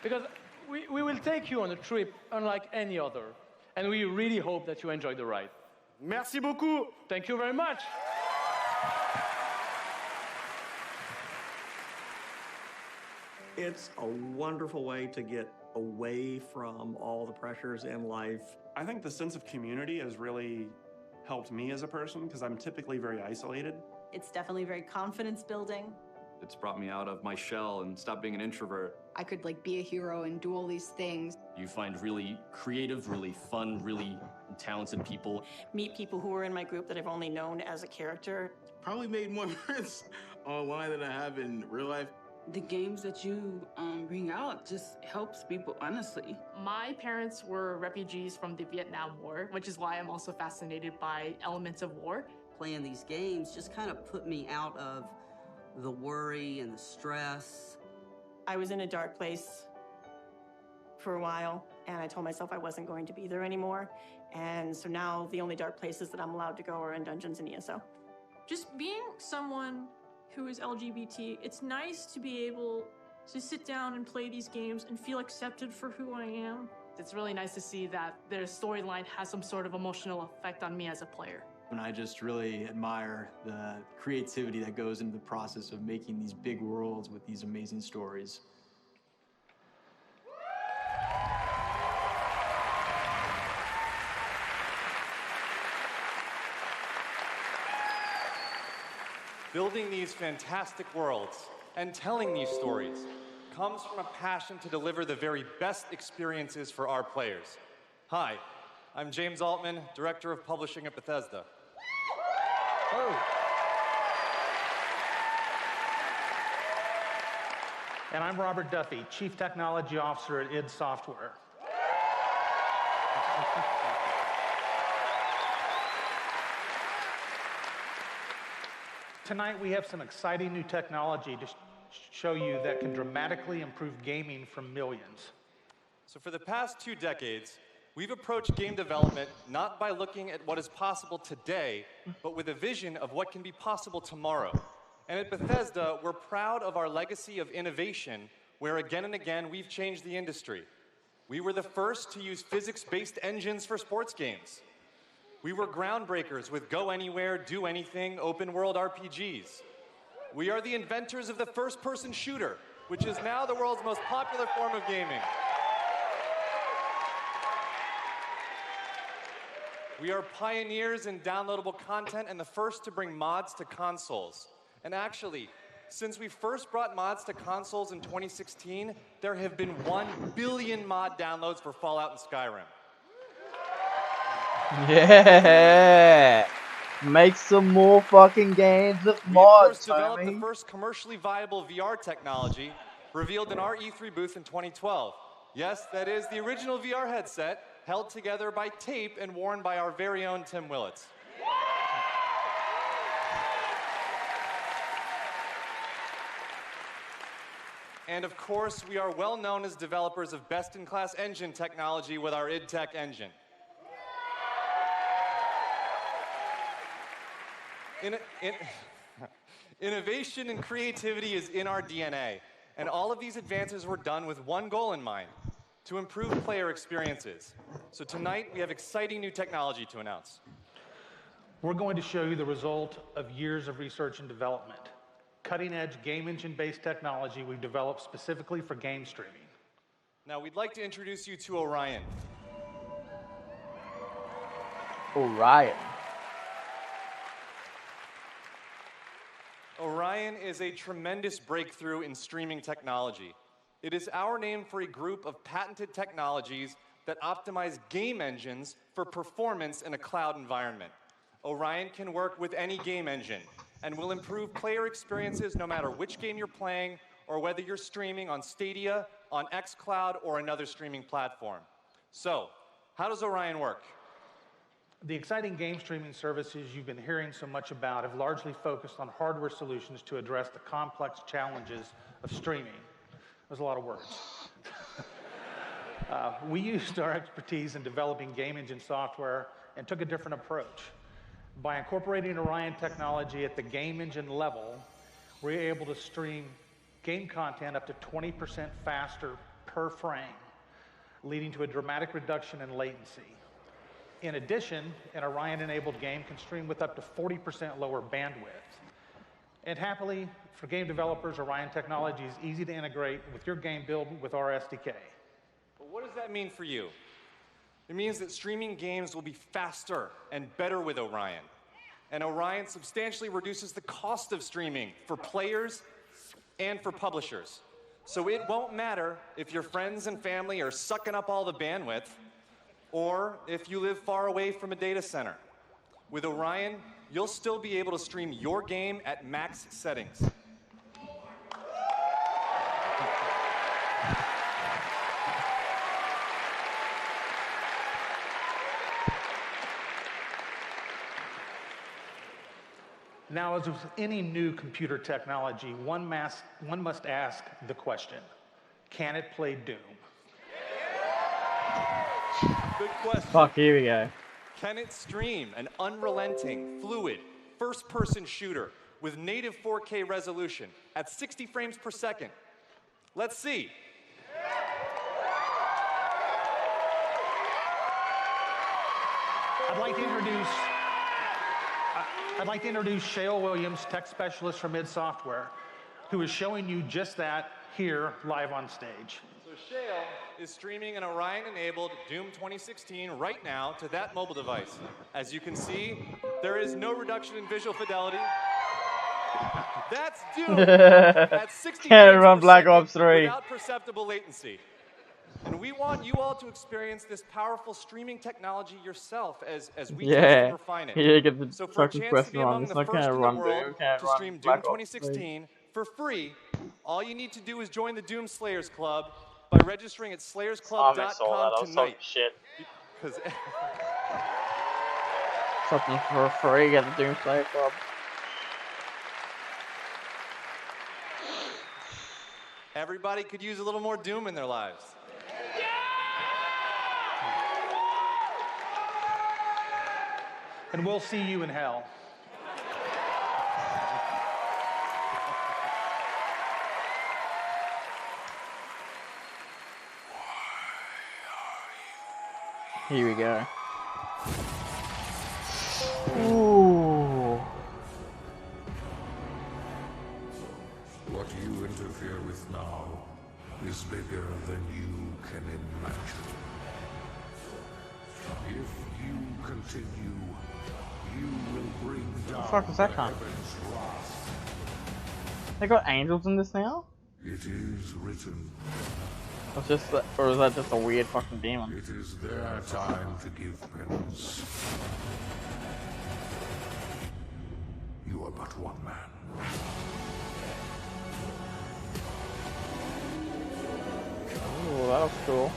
Because we will take you on a trip unlike any other, and we really hope that you enjoy the ride. Merci beaucoup. Thank you very much. It's a wonderful way to get away from all the pressures in life. I think the sense of community has really helped me as a person because I'm typically very isolated. It's definitely very confidence building. It's brought me out of my shell and stopped being an introvert. I could like be a hero and do all these things. You find really creative, really fun, really talented people. Meet people who are in my group that I've only known as a character. Probably made more friends online than I have in real life. The games that you bring out just helps people, honestly. My parents were refugees from the Vietnam War, which is why I'm also fascinated by elements of war. Playing these games just kind of put me out of the worry and the stress. I was in a dark place for a while, and I told myself I wasn't going to be there anymore. And so now the only dark places that I'm allowed to go are in dungeons and ESO. Just being someone who is LGBT, it's nice to be able to sit down and play these games and feel accepted for who I am. It's really nice to see that their storyline has some sort of emotional effect on me as a player. And I just really admire the creativity that goes into the process of making these big worlds with these amazing stories. Building these fantastic worlds and telling these stories comes from a passion to deliver the very best experiences for our players. Hi, I'm James Altman, Director of Publishing at Bethesda. And I'm Robert Duffy, Chief Technology Officer at id Software. Tonight we have some exciting new technology to show you that can dramatically improve gaming for millions. So for the past 2 decades, we've approached game development not by looking at what is possible today, but with a vision of what can be possible tomorrow. And at Bethesda, we're proud of our legacy of innovation, where again and again we've changed the industry. We were the first to use physics-based engines for sports games. We were groundbreakers with go anywhere, do anything, open world RPGs. We are the inventors of the first-person shooter, which is now the world's most popular form of gaming. We are pioneers in downloadable content and the first to bring mods to consoles. And actually, since we first brought mods to consoles in 2016, there have been 1 billion mod downloads for Fallout and Skyrim. Yeah! Make some more fucking games with We, of mods, course, developed the homie. first commercially viable VR technology, revealed in our E3 booth in 2012. Yes, that is the original VR headset, held together by tape and worn by our very own Tim Willits. And of course, we are well known as developers of best-in-class engine technology with our id Tech engine. Innovation and creativity is in our DNA, and all of these advances were done with one goal in mind: to improve player experiences. So tonight, we have exciting new technology to announce. We're going to show you the result of years of research and development. Cutting-edge game engine-based technology we've developed specifically for game streaming. Now, we'd like to introduce you to Orion. Orion. Orion is a tremendous breakthrough in streaming technology. It is our name for a group of patented technologies that optimize game engines for performance in a cloud environment. Orion can work with any game engine and will improve player experiences no matter which game you're playing or whether you're streaming on Stadia, on xCloud, or another streaming platform. So, how does Orion work? The exciting game streaming services you've been hearing so much about have largely focused on hardware solutions to address the complex challenges of streaming. There's a lot of words. We used our expertise in developing game engine software and took a different approach. By incorporating Orion technology at the game engine level, we're able to stream game content up to 20% faster per frame, leading to a dramatic reduction in latency. In addition, an Orion-enabled game can stream with up to 40% lower bandwidth. And happily, for game developers, Orion technology is easy to integrate with your game build with our SDK. But what does that mean for you? It means that streaming games will be faster and better with Orion. And Orion substantially reduces the cost of streaming for players and for publishers. So it won't matter if your friends and family are sucking up all the bandwidth, or if you live far away from a data center. With Orion, you'll still be able to stream your game at max settings. Now, as with any new computer technology, one must ask the question, can it play Doom? Good question. Fuck, here we go. Can it stream an unrelenting, fluid, first-person shooter with native 4K resolution at 60 frames per second? Let's see. I'd like to introduce Shale Williams, tech specialist from id Software, who is showing you just that here live on stage. So Shale is streaming an Orion-enabled Doom 2016 right now to that mobile device. As you can see, there is no reduction in visual fidelity. That's Doom at 60 Can't frames run per Black second Ops 3. without perceptible latency. And we want you all to experience this powerful streaming technology yourself as we test and refine it. Yeah, get the So for a fucking chance to question be wrong. among It's the not first gonna in the run world Doom, can't to run stream Doom Black Ops 3. 2016 for free, all you need to do is join the Doom Slayers Club by registering at slayersclub.com tonight. Shit. Because Something for free, get the Doom Slayer Club. everybody could use a little more Doom in their lives. And we'll see you in hell. Here we go. Ooh. What you interfere with now is bigger than you can imagine. If you continue, you will bring down What the fuck is that kind? heaven's wrath. They got angels in this now? It is written. Or is that just a weird fucking demon? It is their time to give penance. You are but one man. Ooh, that was cool.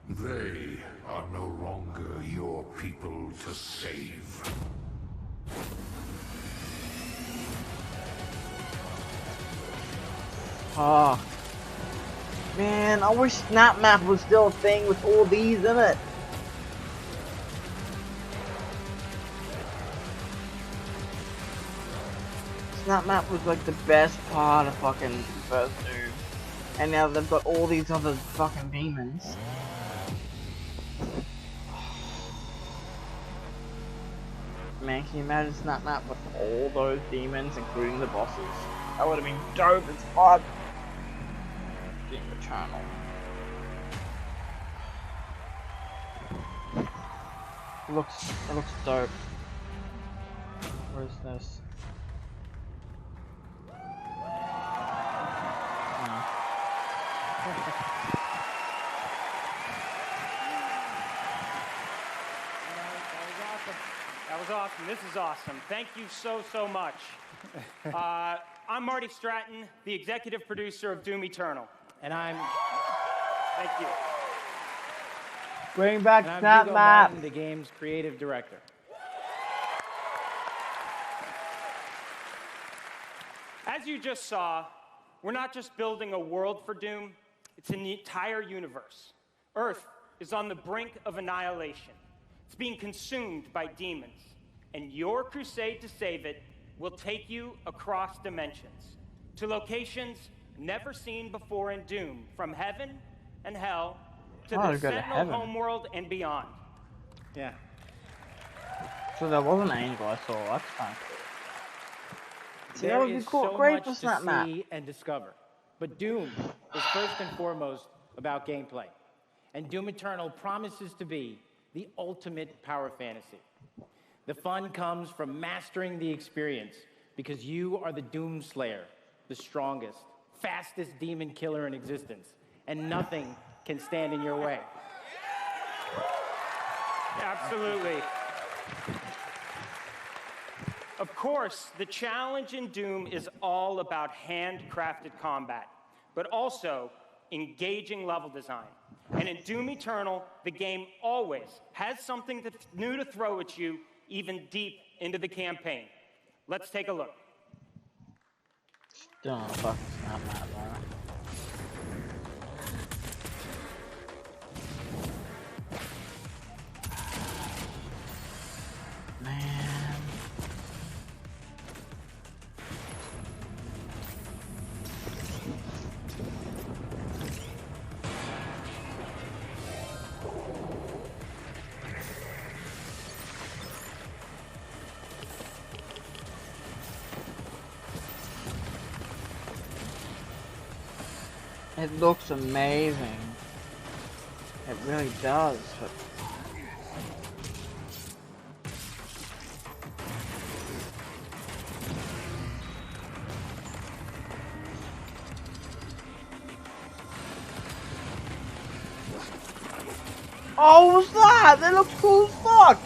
They are no longer your people to save. Ah. Man, I wish Snap Map was still a thing with all these in it. Snap Map was like the best part of fucking first Doom. And now they've got all these other fucking demons. Man, can you imagine Snap Map with all those demons, including the bosses? That would have been dope as fuck. Doom Eternal. It looks dope. Where is this? No. That was awesome. This is awesome. Thank you so much. I'm Marty Stratton, the executive producer of Doom Eternal. And I'm... Thank you. Bring back And I'm Snap Hugo Map. Martin, the game's creative director. As you just saw, we're not just building a world for Doom, it's an entire universe. Earth is on the brink of annihilation. It's being consumed by demons. And your crusade to save it will take you across dimensions to locations never seen before in Doom, from heaven and hell to the Sentinel homeworld and beyond. Yeah. So there was an angel I saw. That's kind of cool. See, that There would be is cool. so Great much for to Snap Map. see and discover. But Doom is first and foremost about gameplay. And Doom Eternal promises to be the ultimate power fantasy. The fun comes from mastering the experience because you are the Doom Slayer, the strongest, fastest demon killer in existence, and nothing can stand in your way. Absolutely. Of course, the challenge in Doom is all about handcrafted combat, but also engaging level design. And in Doom Eternal, the game always has something new to throw at you, even deep into the campaign. Let's take a look. Don't fucking Snap Map, bro. Man. It looks amazing. It really does. But Oh, what was that? They look cool as fuck.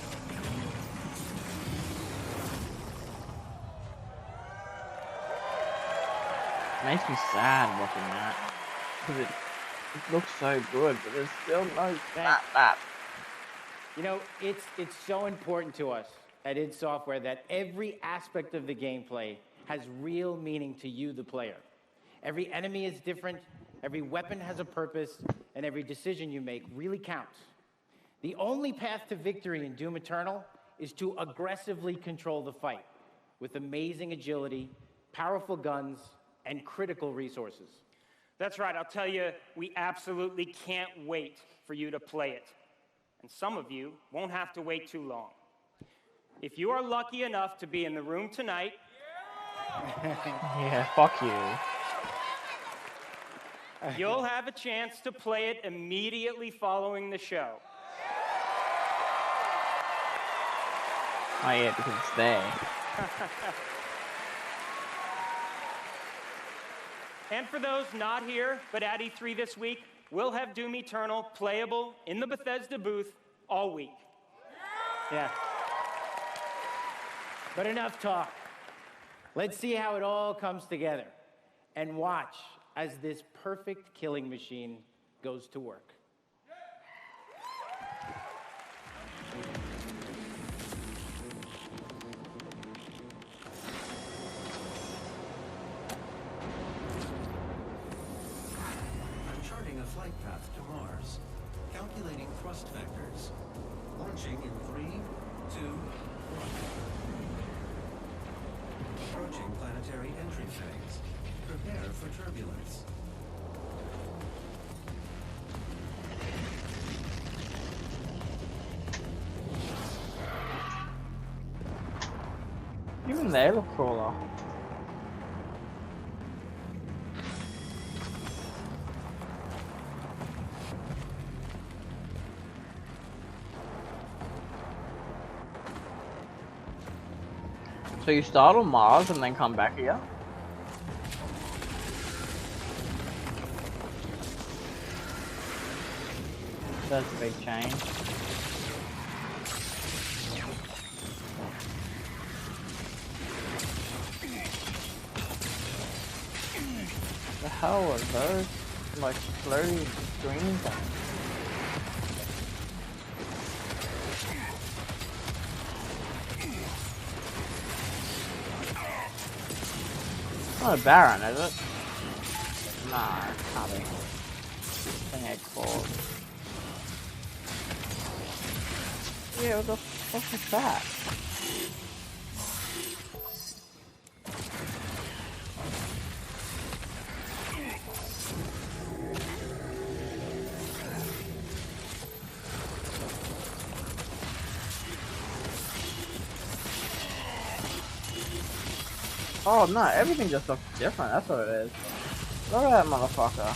Makes me sad watching that. Because it looks so good, but there's still no that. You know, it's so important to us at id Software that every aspect of the gameplay has real meaning to you, the player. Every enemy is different, every weapon has a purpose, and every decision you make really counts. The only path to victory in Doom Eternal is to aggressively control the fight with amazing agility, powerful guns, and critical resources. That's right, I'll tell you, we absolutely can't wait for you to play it. And some of you won't have to wait too long. If you are lucky enough to be in the room tonight... Yeah, fuck you. You'll have a chance to play it immediately following the show. Oh yeah, because it's there. And for those not here, but at E3 this week, we'll have Doom Eternal playable in the Bethesda booth all week. Yeah. But enough talk. Let's see how it all comes together. And watch as this perfect killing machine goes to work. Charting a flight path to Mars. Calculating thrust vectors. Launching in 3, 2, 1. Approaching planetary entry phase. Prepare for turbulence. Even they look cooler. So you start on Mars and then come back here? That's a big change. The hell are those? Like blurry green things. Not a Baron, is it? Nah, it can't be. Thing I called. Yeah, what the fuck is that? Oh no, everything just looks different, that's what it is. Look at that motherfucker.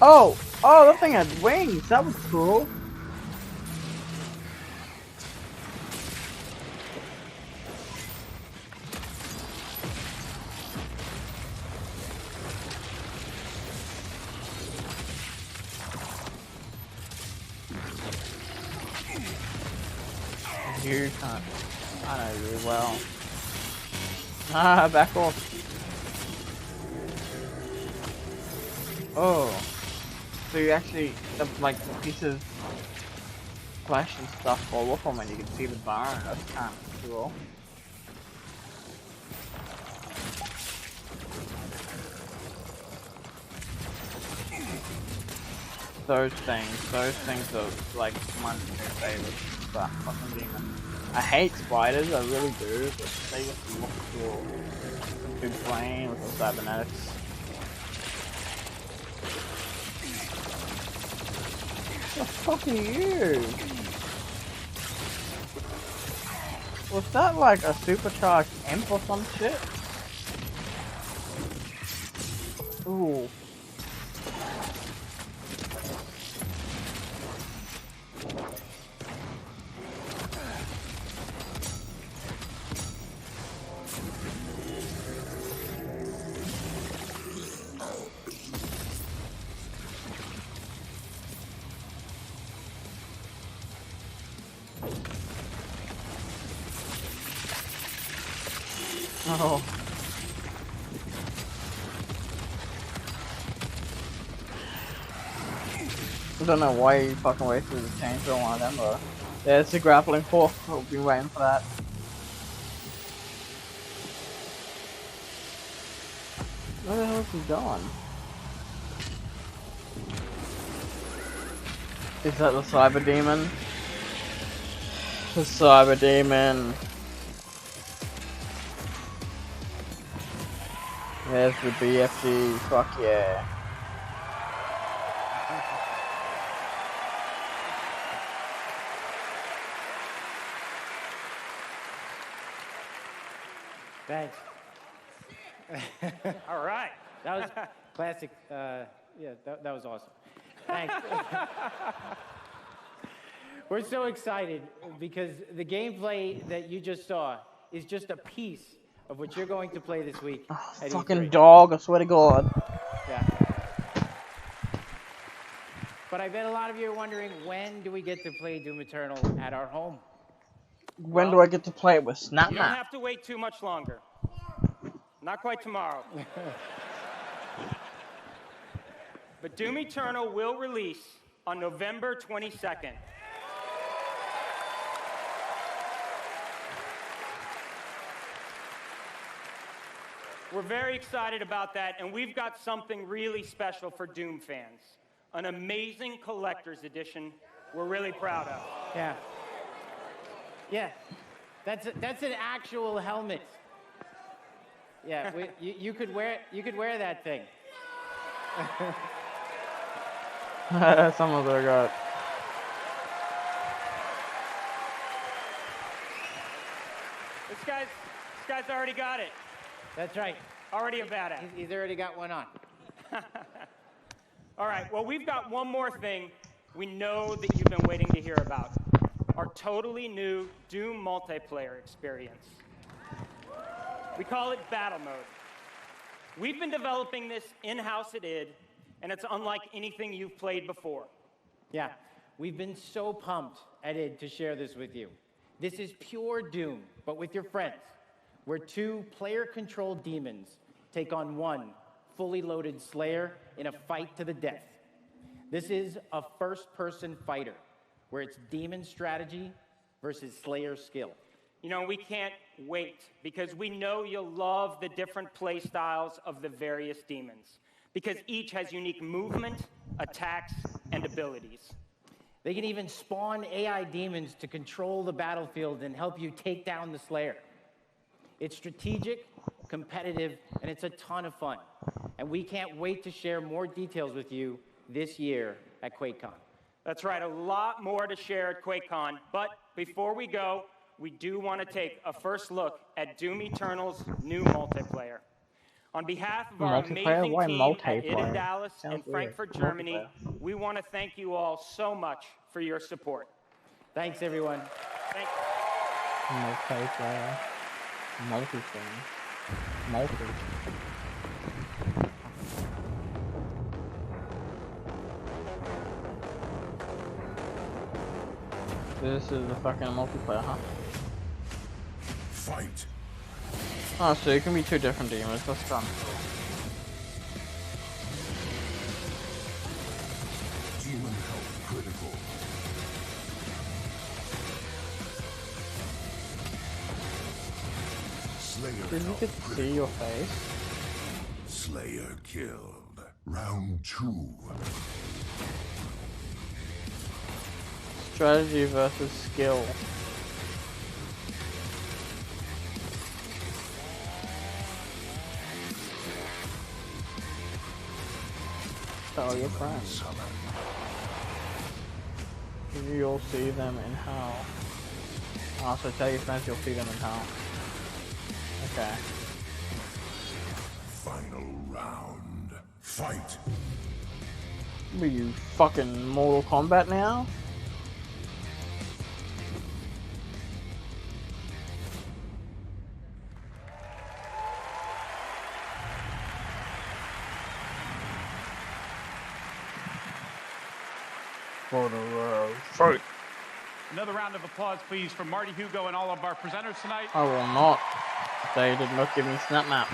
Oh! Oh, that thing had wings, that was cool. You can't. I know really well. Ah, back off. Oh. So you actually, like, pieces of flesh and stuff fall off them and you can see the bone. That's kind of cool. Those things are like my favorites. Fucking demon. I hate spiders, I really do, but they just look cool. Big plane with the cybernetics. What the fuck are you? Was that like a supercharged imp or some shit? Ooh. Oh. I don't know why you fucking wasted the chainsaw on them, but there's the grappling hook. I've been waiting for that. Where the hell is he going? Is that the cyber demon? The cyber demon. There's the BFG. Fuck yeah. Thanks. All right. That was classic. Yeah, that was awesome. Thanks. We're so excited because the gameplay that you just saw is just a piece of what you're going to play this week. At Fucking E3. dog, I swear to God. Yeah. But I bet a lot of you are wondering, when do we get to play Doom Eternal at our home? When do I get to play it with Snap You don't Map? have to wait too much longer. Not quite tomorrow. But Doom Eternal will release on November 22nd. We're very excited about that, and we've got something really special for Doom fans. An amazing collector's edition we're really proud of. Yeah. Yeah. That's an actual helmet. Yeah, you could wear that thing. Some of them got. This guy's already got it. That's right. Already a badass. He's already got one on. All right, well, we've got one more thing we know that you've been waiting to hear about. Our totally new Doom multiplayer experience. We call it Battle Mode. We've been developing this in-house at id, and it's unlike anything you've played before. Yeah, we've been so pumped at id to share this with you. This is pure Doom, but with your friends, where 2 player-controlled demons take on 1 fully loaded Slayer in a fight to the death. This is a first-person fighter, where it's demon strategy versus Slayer skill. You know, we can't wait, because we know you'll love the different play styles of the various demons, because each has unique movement, attacks, and abilities. They can even spawn AI demons to control the battlefield and help you take down the Slayer. It's strategic, competitive, and it's a ton of fun. And we can't wait to share more details with you this year at QuakeCon. That's right, a lot more to share at QuakeCon, but before we go, we do want to take a first look at Doom Eternal's new multiplayer. On behalf of our amazing Why team at id in multiplayer? Dallas Sounds and Frankfurt, weird. Germany, we want to thank you all so much for your support. Thanks, everyone. Thank Multiplayer. Multi-thing. Multi. This is the fucking multiplayer, huh? Fight. Oh, so it can be 2 different demons. That's fun. Demon health critical. Slayer Did you health get to critical. see your face? Slayer killed. Round 2. Strategy versus skill. Tell your friends. You'll see them in hell. Also, tell your friends you'll see them in hell. Okay. Final round. Fight. Are you fucking Mortal Kombat now? For the world. Fight. Another round of applause, please, for Marty Hugo and all of our presenters tonight. I will not. They did not give me Snap Map.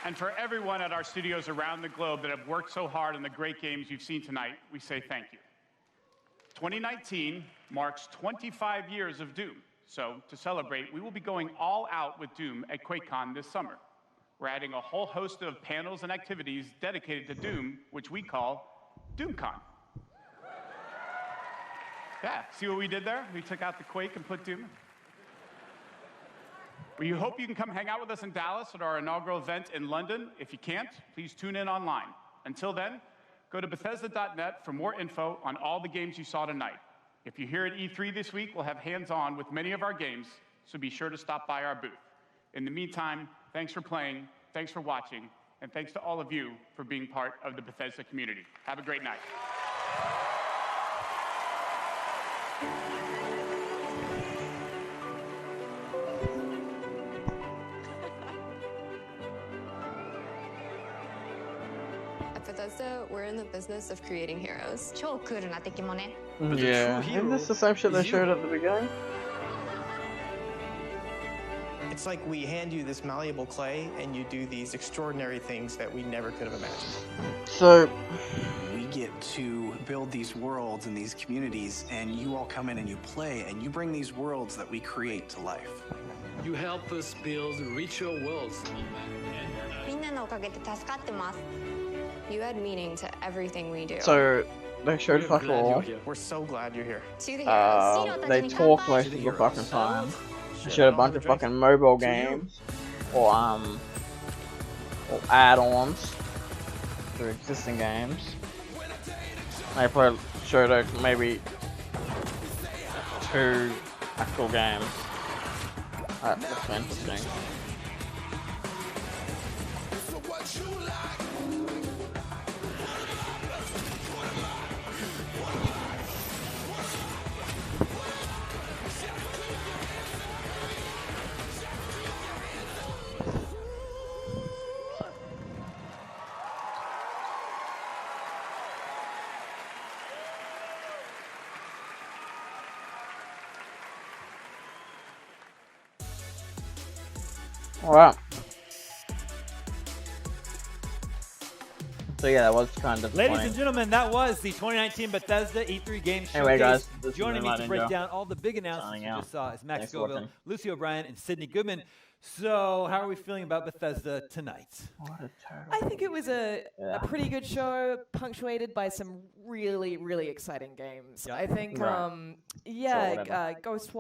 And for everyone at our studios around the globe that have worked so hard on the great games you've seen tonight, we say thank you. 2019 marks 25 years of Doom. So to celebrate, we will be going all out with Doom at QuakeCon this summer. We're adding a whole host of panels and activities dedicated to Doom, which we call DoomCon. Yeah, see what we did there? We took out the Quake and put Doom. We hope you can come hang out with us in Dallas at our inaugural event in London. If you can't, please tune in online. Until then, go to Bethesda.net for more info on all the games you saw tonight. If you're here at E3 this week, we'll have hands-on with many of our games, so be sure to stop by our booth. In the meantime, thanks for playing, thanks for watching, and thanks to all of you for being part of the Bethesda community. Have a great night. At Bethesda, we're in the business of creating heroes. Yeah, isn't this the same shit they showed at the beginning? It's like we hand you this malleable clay and you do these extraordinary things that we never could have imagined. So we get to build these worlds and these communities, and you all come in and you play and you bring these worlds that we create to life. You help us build richer worlds. You add meaning to everything we do. So they showed fuck all. We're so glad you're here. To the heroes. They talk most of the fucking time. They showed a bunch of fucking mobile games or add-ons to existing games. They probably showed maybe 2 actual games. That's interesting. Alright. So yeah, that was kind of Ladies funny. and gentlemen, that was the 2019 Bethesda E3 Game Showcase. Anyway, guys, this joining me is to break Ninja. down all the big announcements you just saw is Max Thanks for Scoville, watching. Lucy O'Brien, and Sydney Goodman. So, how are we feeling about Bethesda tonight? I think it was a pretty good show, punctuated by some really, really exciting games. I think, Right. yeah, Sure, whatever. Ghostwire.